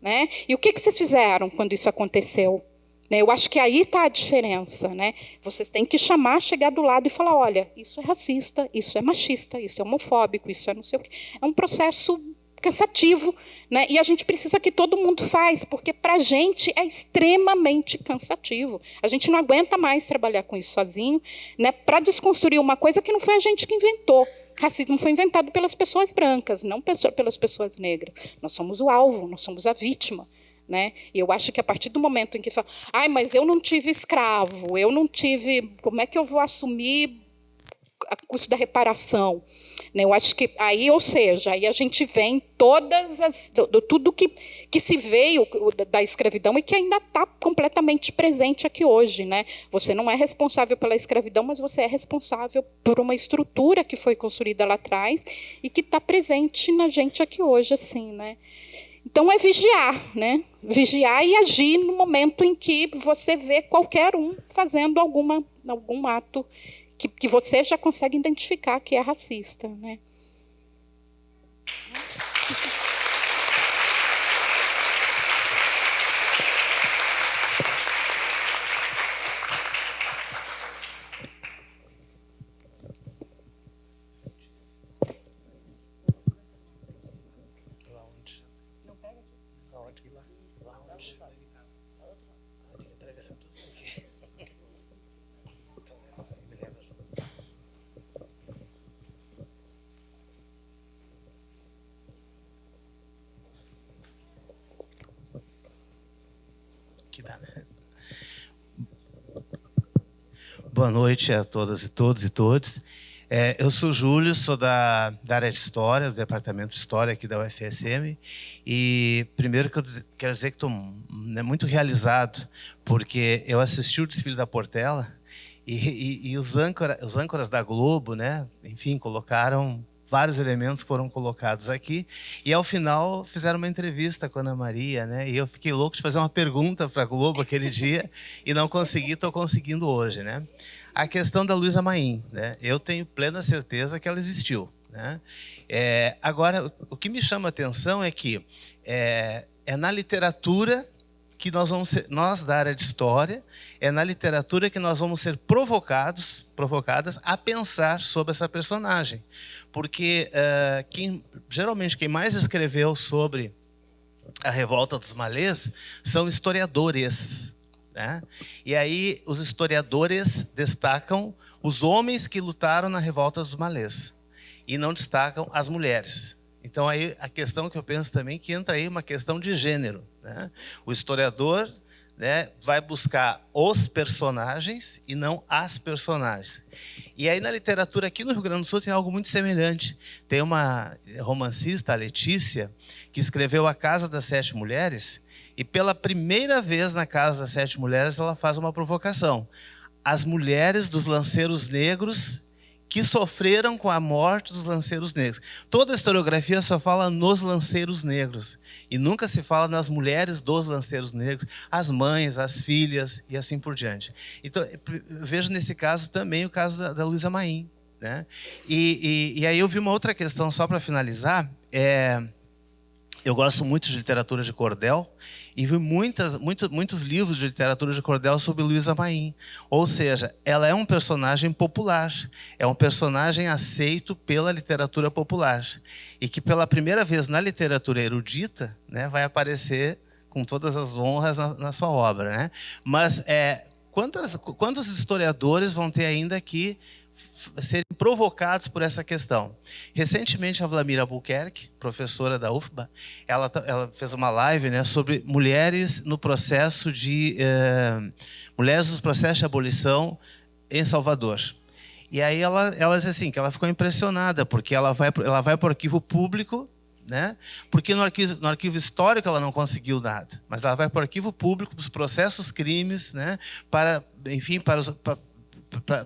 Speaker 3: Né? E o que vocês fizeram quando isso aconteceu? Né, eu acho que aí está a diferença. Né? Vocês têm que chegar do lado e falar, olha, isso é racista, isso é machista, isso é homofóbico, isso é não sei o quê. É um processo cansativo, né? E a gente precisa que todo mundo faz, porque para a gente é extremamente cansativo. A gente não aguenta mais trabalhar com isso sozinho, né? Para desconstruir uma coisa que não foi a gente que inventou. Racismo foi inventado pelas pessoas brancas, não pelas pessoas negras. Nós somos o alvo, nós somos a vítima. Né? E eu acho que a partir do momento em que fala, mas eu não tive escravo, eu não tive, como é que eu vou assumir a custo da reparação? Né? Eu acho que aí, ou seja, aí a gente vem tudo que se veio da escravidão e que ainda está completamente presente aqui hoje. Né? Você não é responsável pela escravidão, mas você é responsável por uma estrutura que foi construída lá atrás e que está presente na gente aqui hoje. Assim, né? Então, é vigiar. Né? Vigiar e agir no momento em que você vê qualquer um fazendo algum ato que você já consegue identificar que é racista. Né?
Speaker 4: Boa noite a todas e todos e todos. Eu sou o Júlio, sou da área de História, do Departamento de História aqui da UFSM. E primeiro que eu quero dizer que estou muito realizado, porque eu assisti o desfile da Portela e os âncoras da Globo, né, enfim, colocaram vários elementos foram colocados aqui. E, ao final, fizeram uma entrevista com a Ana Maria, né? E eu fiquei louco de fazer uma pergunta para a Globo aquele dia e não consegui, estou conseguindo hoje, né? A questão da Luísa Maim, né? Eu tenho plena certeza que ela existiu, né? Agora, o que me chama a atenção é que é na literatura que nós da área de história, é na literatura que nós vamos ser provocadas a pensar sobre essa personagem. Porque geralmente quem mais escreveu sobre a revolta dos malês são historiadores, né? E aí os historiadores destacam os homens que lutaram na revolta dos malês e não destacam as mulheres. Então, aí a questão que eu penso também que entra aí uma questão de gênero, né? O historiador, né, vai buscar os personagens e não as personagens. E aí na literatura aqui no Rio Grande do Sul tem algo muito semelhante. Tem uma romancista, a Letícia, que escreveu A Casa das Sete Mulheres, e pela primeira vez na Casa das Sete Mulheres ela faz uma provocação. As mulheres dos lanceiros negros que sofreram com a morte dos lanceiros negros. Toda a historiografia só fala nos lanceiros negros. E nunca se fala nas mulheres dos lanceiros negros, as mães, as filhas e assim por diante. Então, eu vejo nesse caso também o caso da Luísa Maim, né? E aí eu vi uma outra questão, só para finalizar. Eu gosto muito de literatura de cordel e vi muitos livros de literatura de cordel sobre Luísa Maim. Ou seja, ela é um personagem popular, é um personagem aceito pela literatura popular e que pela primeira vez na literatura erudita, né, vai aparecer com todas as honras na sua obra, né? Mas quantos historiadores vão ter ainda que serem provocados por essa questão? Recentemente, a Vlamira Albuquerque, professora da UFBA, ela fez uma live, né, sobre mulheres no processo de mulheres nos processos de abolição em Salvador. E aí ela diz assim que ela ficou impressionada porque ela vai para o arquivo público, né? Porque no arquivo histórico ela não conseguiu nada, mas ela vai para o arquivo público, para os processos crimes, né? Para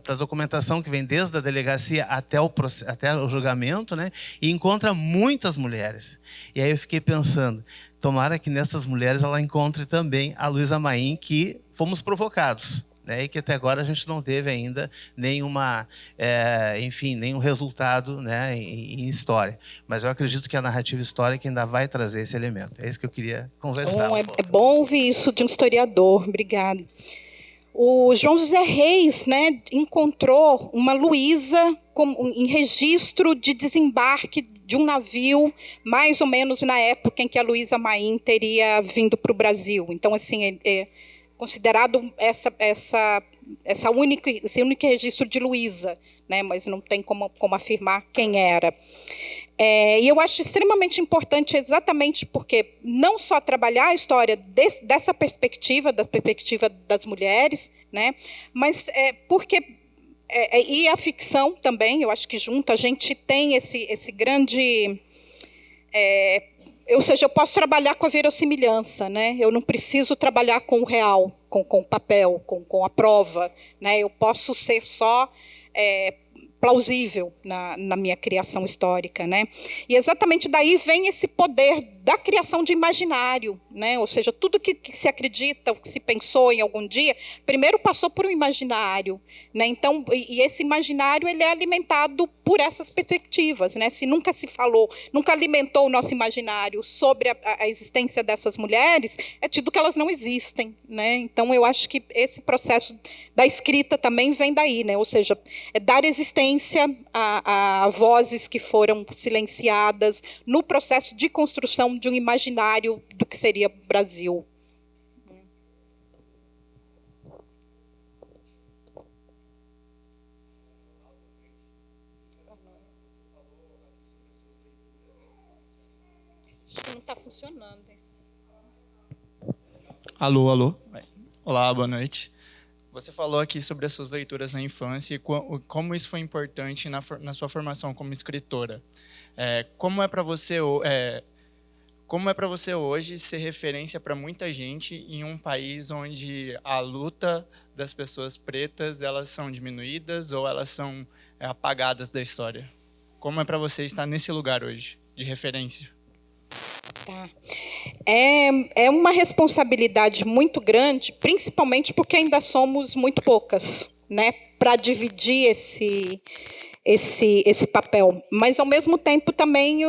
Speaker 4: a documentação que vem desde a delegacia até o julgamento, né? E encontra muitas mulheres. E aí eu fiquei pensando, tomara que nessas mulheres ela encontre também a Luísa Maim, que fomos provocados, né? E que até agora a gente não teve ainda nenhum resultado, né, em história. Mas eu acredito que a narrativa histórica ainda vai trazer esse elemento. É isso que eu queria conversar.
Speaker 3: É bom ouvir isso de um historiador. Obrigada. O João José Reis, né, encontrou uma Luísa em registro de desembarque de um navio, mais ou menos na época em que a Luísa Maim teria vindo para o Brasil. Então, assim, é considerado esse único registro de Luísa, né, mas não tem como afirmar quem era. E eu acho extremamente importante, exatamente porque não só trabalhar a história dessa perspectiva, da perspectiva das mulheres, né, mas porque e a ficção também, eu acho que junto a gente tem esse grande, ou seja, eu posso trabalhar com a verossimilhança, né? Eu não preciso trabalhar com o real, com o papel, com a prova, né? Eu posso ser só plausível na minha criação histórica, né? E exatamente daí vem esse poder da criação de imaginário, né? Ou seja, tudo que se acredita, o que se pensou em algum dia, primeiro passou por um imaginário, né? Então, e esse imaginário ele é alimentado por essas perspectivas, né? Se nunca se falou, nunca alimentou o nosso imaginário sobre a existência dessas mulheres, é tido que elas não existem, né? Então, eu acho que esse processo da escrita também vem daí, né? Ou seja, dar existência a vozes que foram silenciadas no processo de construção de um imaginário do que seria Brasil. Acho que não está funcionando.
Speaker 5: Alô, alô. Olá, boa noite. Você falou aqui sobre as suas leituras na infância e como isso foi importante na sua formação como escritora. Como é para você hoje ser referência para muita gente em um país onde a luta das pessoas pretas elas são diminuídas ou elas são apagadas da história? Como é para você estar nesse lugar hoje, de referência?
Speaker 3: Tá. É uma responsabilidade muito grande, principalmente porque ainda somos muito poucas, né, para dividir esse papel. Mas, ao mesmo tempo, também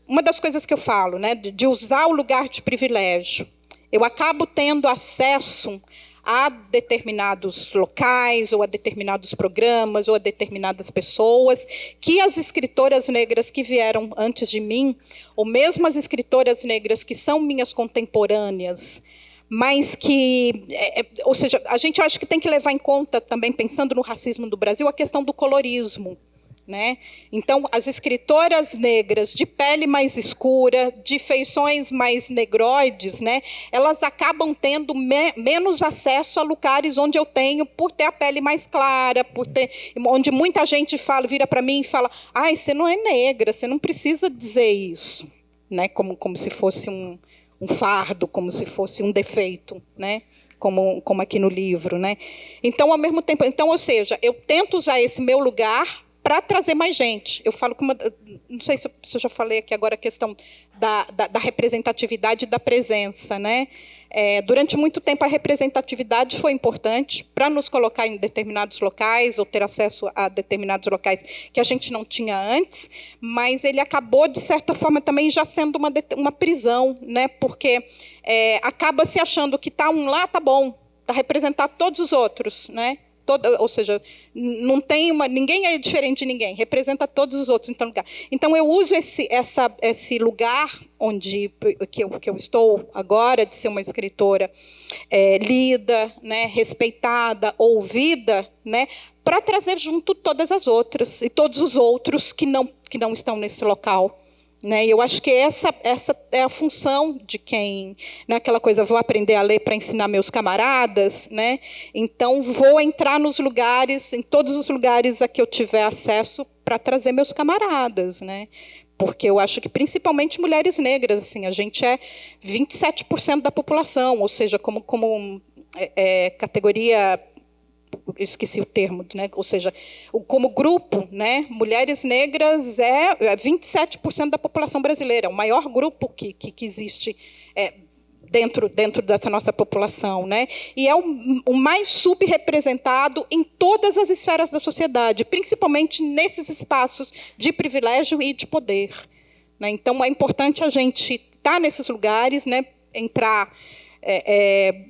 Speaker 3: uma das coisas que eu falo, né, de usar o lugar de privilégio. Eu acabo tendo acesso a determinados locais, ou a determinados programas, ou a determinadas pessoas, que as escritoras negras que vieram antes de mim, ou mesmo as escritoras negras que são minhas contemporâneas, mas que, ou seja, a gente acha que tem que levar em conta, também pensando no racismo do Brasil, a questão do colorismo. Né? Então, as escritoras negras de pele mais escura, de feições mais negroides, né, elas acabam tendo menos acesso a lugares onde eu tenho, por ter a pele mais clara, onde muita gente vira para mim e fala: "Ai, você não é negra, você não precisa dizer isso", né? Como se fosse um fardo, como se fosse um defeito, né? Como aqui no livro, né? Então, ao mesmo tempo, ou seja, eu tento usar esse meu lugar para trazer mais gente. Eu falo que não sei se eu já falei aqui agora a questão da representatividade e da presença, né? Durante muito tempo, a representatividade foi importante para nos colocar em determinados locais, ou ter acesso a determinados locais que a gente não tinha antes, mas ele acabou, de certa forma, também já sendo uma prisão, né? Porque acaba se achando que está um lá, está bom, está representar todos os outros, né? Ou seja, não tem ninguém é diferente de ninguém, representa todos os outros. Então eu uso esse lugar que eu estou agora, de ser uma escritora lida, né, respeitada, ouvida, né, para trazer junto todas as outras e todos os outros que não estão nesse local. Né? E eu acho que essa é a função de quem, né, aquela coisa, vou aprender a ler para ensinar meus camaradas, né? Então vou entrar nos lugares, em todos os lugares a que eu tiver acesso, para trazer meus camaradas, né? Porque eu acho que principalmente mulheres negras, assim, a gente é 27% da população, ou seja, como categoria, eu esqueci o termo, né? Ou seja, como grupo, né? Mulheres negras é 27% da população brasileira, o maior grupo que existe dentro dessa nossa população, né? E é o mais subrepresentado em todas as esferas da sociedade, principalmente nesses espaços de privilégio e de poder, né? Então, é importante a gente estar nesses lugares, né? Entrar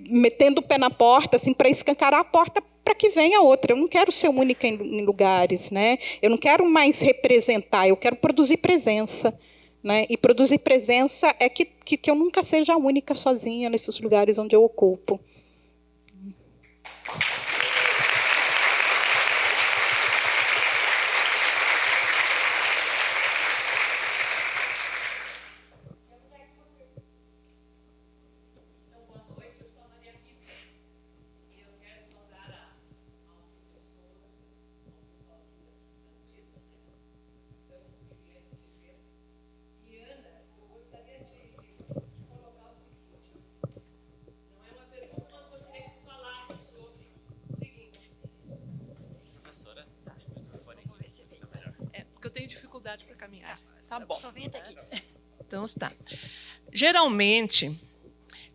Speaker 3: metendo o pé na porta, assim, para escancarar a porta para que venha outra. Eu não quero ser única em lugares, né? Eu não quero mais representar, eu quero produzir presença, né? E produzir presença é que eu nunca seja a única sozinha nesses lugares onde eu ocupo.
Speaker 6: Tenho dificuldade para caminhar. Tá bom.
Speaker 7: Só vem até aqui.
Speaker 6: Então, está. Geralmente,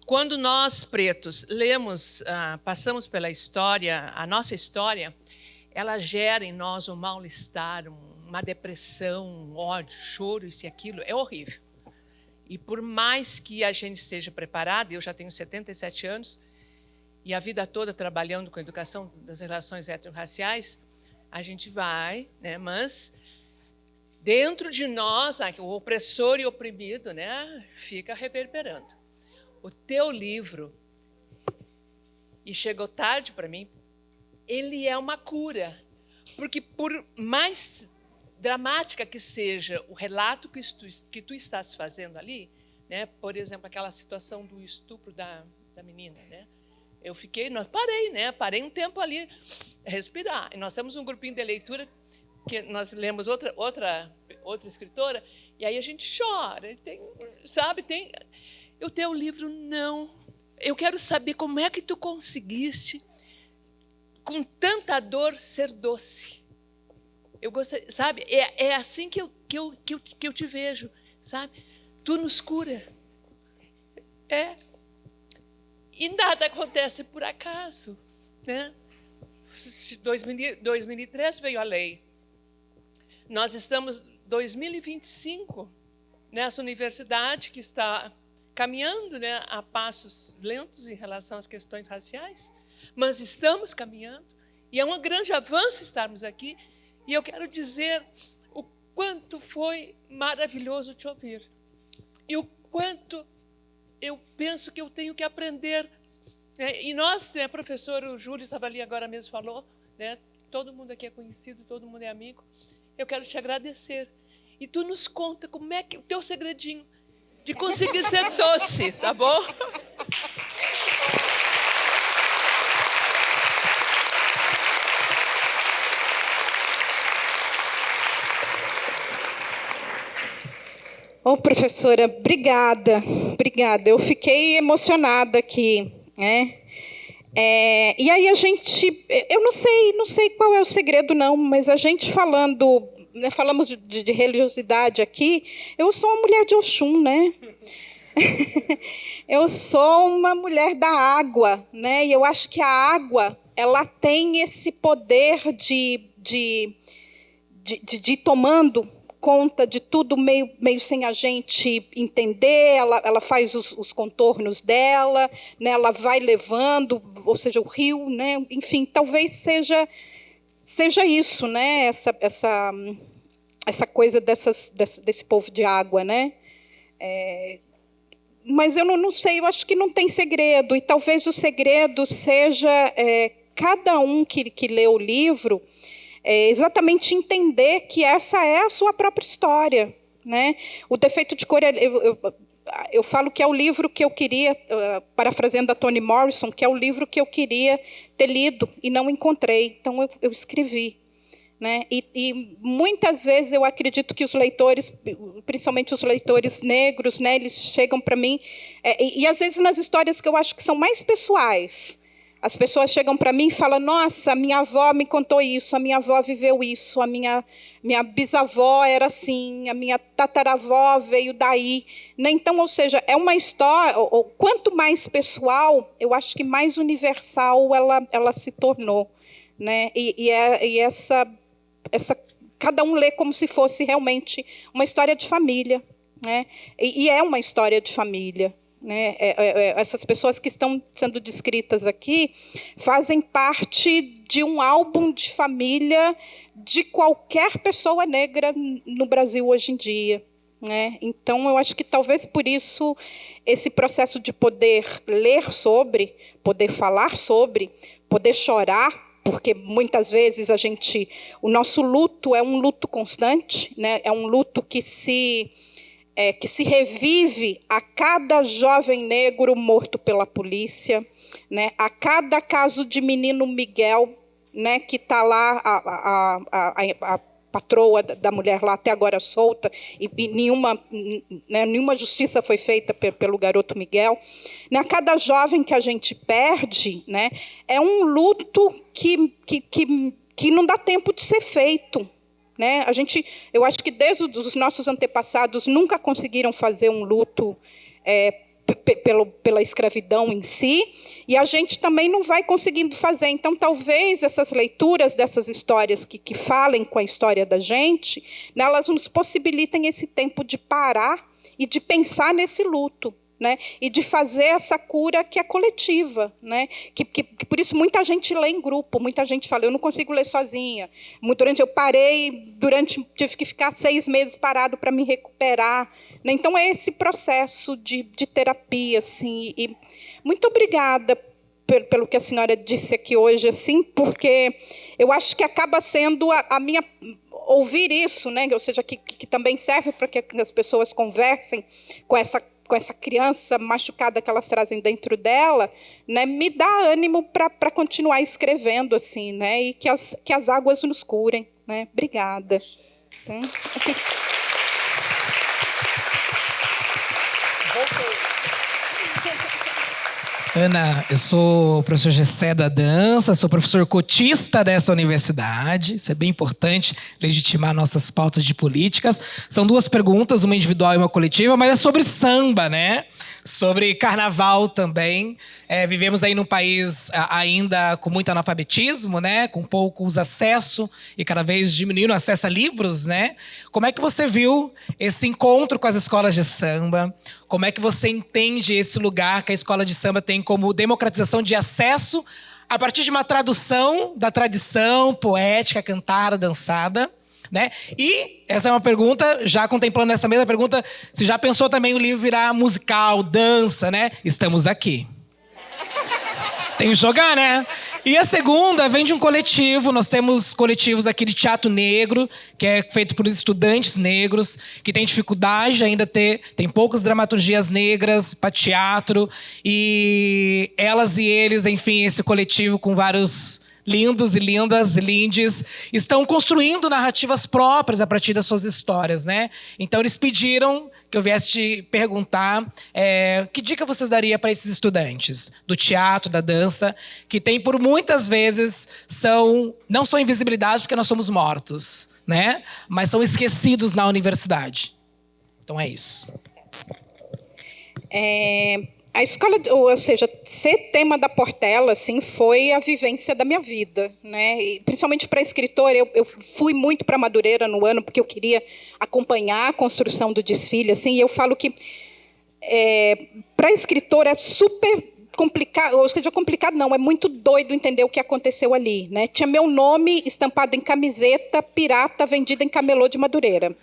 Speaker 6: quando nós, pretos, lemos, passamos pela história, a nossa história, ela gera em nós um mal-estar, uma depressão, um ódio, choro, isso e aquilo. É horrível. E por mais que a gente esteja preparada, eu já tenho 77 anos, e a vida toda trabalhando com a educação das relações étnico-raciais, a gente vai, né, mas dentro de nós, o opressor e o oprimido, né, fica reverberando. O teu livro, e chegou tarde para mim, ele é uma cura. Porque por mais dramática que seja o relato que tu estás fazendo ali, né, por exemplo, aquela situação do estupro da menina, né, eu parei um tempo ali, respirar. E nós temos um grupinho de leitura que nós lemos outra escritora, e aí a gente chora, tem o teu livro não. Eu quero saber como é que tu conseguiste, com tanta dor, ser doce. Eu gostaria, sabe? É assim que eu te vejo, sabe? Tu nos cura. E nada acontece por acaso, né? 2003 veio a lei. Nós estamos em 2025 nessa universidade que está caminhando, né, a passos lentos em relação às questões raciais, mas estamos caminhando e é um grande avanço estarmos aqui. E eu quero dizer o quanto foi maravilhoso te ouvir e o quanto eu penso que eu tenho que aprender. E nós, né, professor, o Júlio estava ali agora mesmo, falou, né, todo mundo aqui é conhecido, todo mundo é amigo. Eu quero te agradecer. E tu nos conta como é que o teu segredinho de conseguir ser doce, tá bom?
Speaker 3: Ô, professora, obrigada, obrigada. Eu fiquei emocionada aqui, né? E aí a gente, eu não sei qual é o segredo, não, mas a gente falando, né, falamos de religiosidade aqui, eu sou uma mulher de Oxum, né? Eu sou uma mulher da água, né? E eu acho que a água, ela tem esse poder de ir tomando conta de tudo meio sem a gente entender. Ela faz os contornos dela, né? Ela vai levando, ou seja, o rio, né? Enfim, talvez seja isso, né? Essa coisa desse povo de água, né? Mas eu não sei, eu acho que não tem segredo, e talvez o segredo seja cada um que lê o livro exatamente entender que essa é a sua própria história, né? O Defeito de Cor, eu falo que é o livro que eu queria, parafraseando a Toni Morrison, que é o livro que eu queria ter lido e não encontrei, então eu escrevi. Né? E muitas vezes eu acredito que os leitores, principalmente os leitores negros, né, eles chegam para mim, e às vezes nas histórias que eu acho que são mais pessoais, as pessoas chegam para mim e falam: nossa, a minha avó me contou isso, a minha avó viveu isso, a minha bisavó era assim, a minha tataravó veio daí. Né? Então, ou seja, é uma história, ou quanto mais pessoal, eu acho que mais universal ela se tornou. Né? E essa cada um lê como se fosse realmente uma história de família, né? E é uma história de família, né? Essas pessoas que estão sendo descritas aqui fazem parte de um álbum de família de qualquer pessoa negra no Brasil hoje em dia, né? Então, eu acho que talvez por isso esse processo de poder ler sobre, poder falar sobre, poder chorar, porque muitas vezes o nosso luto é um luto constante, né? É um luto que se revive a cada jovem negro morto pela polícia, né? A cada caso de menino Miguel, né? Que está lá a patroa da mulher lá até agora solta, e nenhuma justiça foi feita pelo garoto Miguel. A cada jovem que a gente perde, né, é um luto que não dá tempo de ser feito. Né? Eu acho que desde os nossos antepassados nunca conseguiram fazer um luto pela escravidão em si, e a gente também não vai conseguindo fazer. Então, talvez essas leituras dessas histórias que falem com a história da gente, né, elas nos possibilitem esse tempo de parar e de pensar nesse luto, né, e de fazer essa cura que é coletiva, né, que por isso muita gente lê em grupo, muita gente fala: eu não consigo ler sozinha. Eu parei, tive que ficar 6 meses parado para me recuperar. Né? Então, é esse processo de terapia. Assim, e muito obrigada pelo que a senhora disse aqui hoje, assim, porque eu acho que acaba sendo a minha... Ouvir isso, né? Ou seja, que também serve para que as pessoas conversem com essa criança machucada que elas trazem dentro dela, né, me dá ânimo para continuar escrevendo, assim, né, e que as águas nos curem. Né? Obrigada.
Speaker 7: Ana, eu sou professor Gessé da dança, sou professor cotista dessa universidade. Isso é bem importante, legitimar nossas pautas de políticas. São 2 perguntas, uma individual e uma coletiva, mas é sobre samba, né? Sobre carnaval também. Vivemos aí num país ainda com muito analfabetismo, né? Com poucos acesso e cada vez diminuindo o acesso a livros, né? Como é que você viu esse encontro com as escolas de samba? Como é que você entende esse lugar que a escola de samba tem como democratização de acesso a partir de uma tradução da tradição poética, cantada, dançada, né? E essa é uma pergunta, já contemplando essa mesma pergunta, você já pensou também o livro virar musical, dança, né? Estamos aqui. Tem que jogar, né? E a segunda vem de um coletivo. Nós temos coletivos aqui de teatro negro, que é feito por estudantes negros, que tem dificuldade ainda tem poucas dramaturgias negras para teatro. E elas e eles, enfim, esse coletivo com vários lindos e lindas, lindes, estão construindo narrativas próprias a partir das suas histórias, né? Então, eles pediram que eu viesse te perguntar que dica vocês dariam para esses estudantes do teatro, da dança, que tem, por muitas vezes, não são invisibilizados porque nós somos mortos, né? Mas são esquecidos na universidade. Então, é isso.
Speaker 3: A escola, ou seja, ser tema da Portela, assim, foi a vivência da minha vida, né? E, principalmente para escritora, eu fui muito para Madureira no ano porque eu queria acompanhar a construção do desfile, assim. E eu falo que para escritora é super complicado, ou seja, complicado não, é muito doido entender o que aconteceu ali, né? Tinha meu nome estampado em camiseta pirata vendida em camelô de Madureira.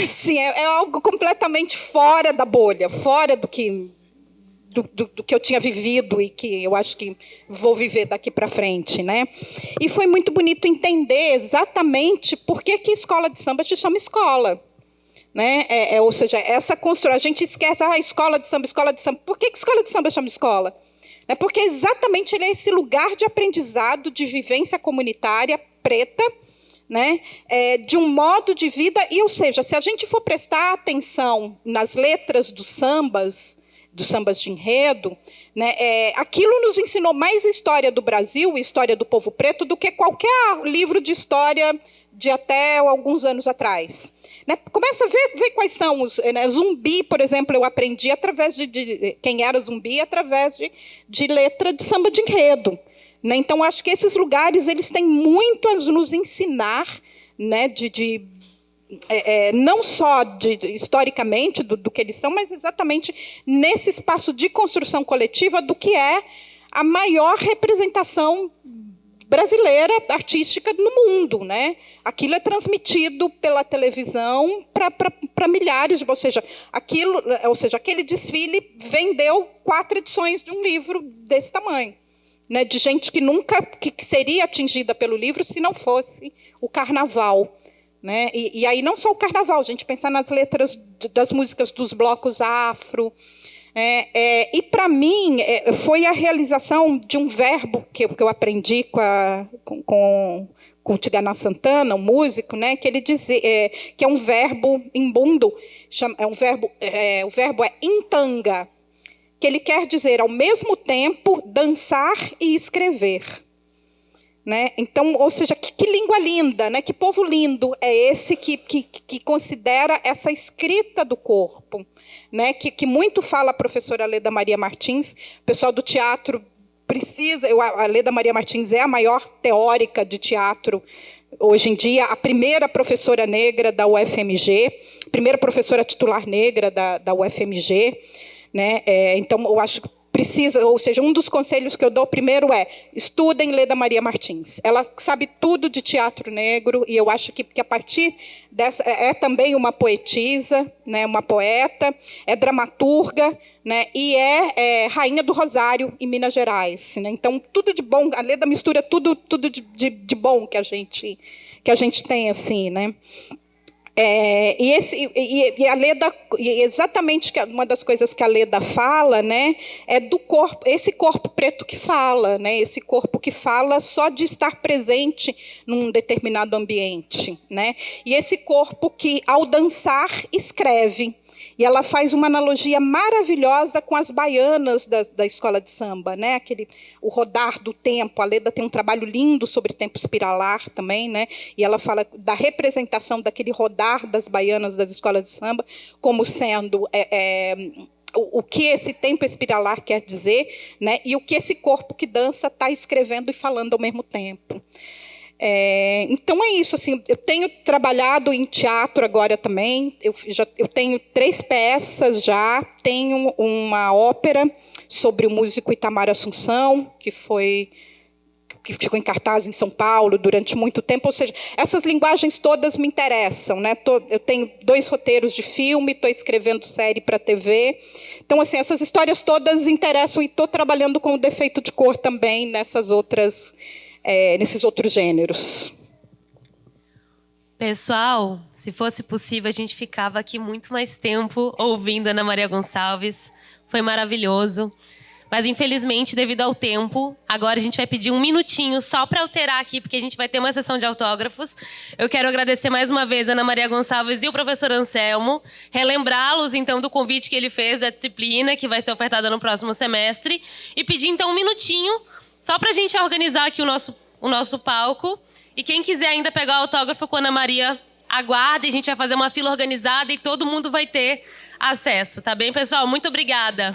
Speaker 3: Assim, é algo completamente fora da bolha, fora do que eu tinha vivido e que eu acho que vou viver daqui para frente, né? E foi muito bonito entender exatamente por que a escola de samba se chama escola, né? Ou seja, essa construção, a gente esquece escola de samba, escola de samba. Por que escola de samba chama escola? Porque exatamente ele é esse lugar de aprendizado, de vivência comunitária preta, né? De um modo de vida. E, ou seja, se a gente for prestar atenção nas letras dos sambas de enredo, né, aquilo nos ensinou mais história do Brasil, história do povo preto, do que qualquer livro de história de até alguns anos atrás. Né? Começa a ver quais são os... Né? Zumbi, por exemplo, eu aprendi através de quem era Zumbi, através de letra de samba de enredo. Né? Então, acho que esses lugares eles têm muito a nos ensinar, né? Não só historicamente do que eles são, mas exatamente nesse espaço de construção coletiva do que é a maior representação brasileira, artística no mundo, né? Aquilo é transmitido pela televisão para milhares de... Ou seja, aquele desfile vendeu 4 edições de um livro desse tamanho, né? De gente que nunca que seria atingida pelo livro se não fosse o carnaval. Né? E aí não só o carnaval, a gente pensar nas letras das músicas dos blocos afro. E, para mim, foi a realização de um verbo que eu aprendi com o Tigana Santana, um músico, né? Que ele dizia que é um verbo imbundo, o verbo é intanga, que ele quer dizer, ao mesmo tempo, dançar e escrever. Né? Então, ou seja, que língua linda, né? Que povo lindo é esse que considera essa escrita do corpo, né? Que muito fala a professora Leda Maria Martins. O pessoal do teatro precisa... A Leda Maria Martins é a maior teórica de teatro hoje em dia, a primeira professora negra da UFMG, primeira professora titular negra da UFMG. Né? Então, eu acho que precisa, ou seja, um dos conselhos que eu dou primeiro é estudem Leda Maria Martins. Ela sabe tudo de teatro negro e eu acho que a partir dessa é também uma poetisa, né, uma poeta, é dramaturga, né, e é rainha do Rosário em Minas Gerais. Né? Então tudo de bom, a Leda mistura tudo de bom que a gente tem assim, né? E a Leda, exatamente uma das coisas que a Leda fala, né, é do corpo, esse corpo preto que fala, né, esse corpo que fala só de estar presente num determinado ambiente, né, e esse corpo que, ao dançar, escreve. e ela faz uma analogia maravilhosa com as baianas da escola de samba, né? O rodar do tempo. A Leda tem um trabalho lindo sobre tempo espiralar também, né? E ela fala da representação daquele rodar das baianas das escolas de samba como sendo o que esse tempo espiralar quer dizer, né? E o que esse corpo que dança está escrevendo e falando ao mesmo tempo. Então é isso, assim, eu tenho trabalhado em teatro agora também, eu tenho 3 peças já, tenho uma ópera sobre o músico Itamar Assunção, que ficou em cartaz em São Paulo durante muito tempo, ou seja, essas linguagens todas me interessam, né? Eu tenho 2 roteiros de filme, estou escrevendo série para TV, então assim, essas histórias todas interessam e estou trabalhando com o defeito de cor também nesses outros gêneros.
Speaker 8: Pessoal, se fosse possível, a gente ficava aqui muito mais tempo ouvindo a Ana Maria Gonçalves. Foi maravilhoso. Mas, infelizmente, devido ao tempo, agora a gente vai pedir um minutinho só para alterar aqui, porque a gente vai ter uma sessão de autógrafos. Eu quero agradecer mais uma vez a Ana Maria Gonçalves e o professor Anselmo, relembrá-los, então, do convite que ele fez da disciplina, que vai ser ofertada no próximo semestre, e pedir, então, um minutinho só para a gente organizar aqui o nosso palco. E quem quiser ainda pegar o autógrafo com a Ana Maria, aguarde. A gente vai fazer uma fila organizada e todo mundo vai ter acesso. Tá bem, pessoal? Muito obrigada.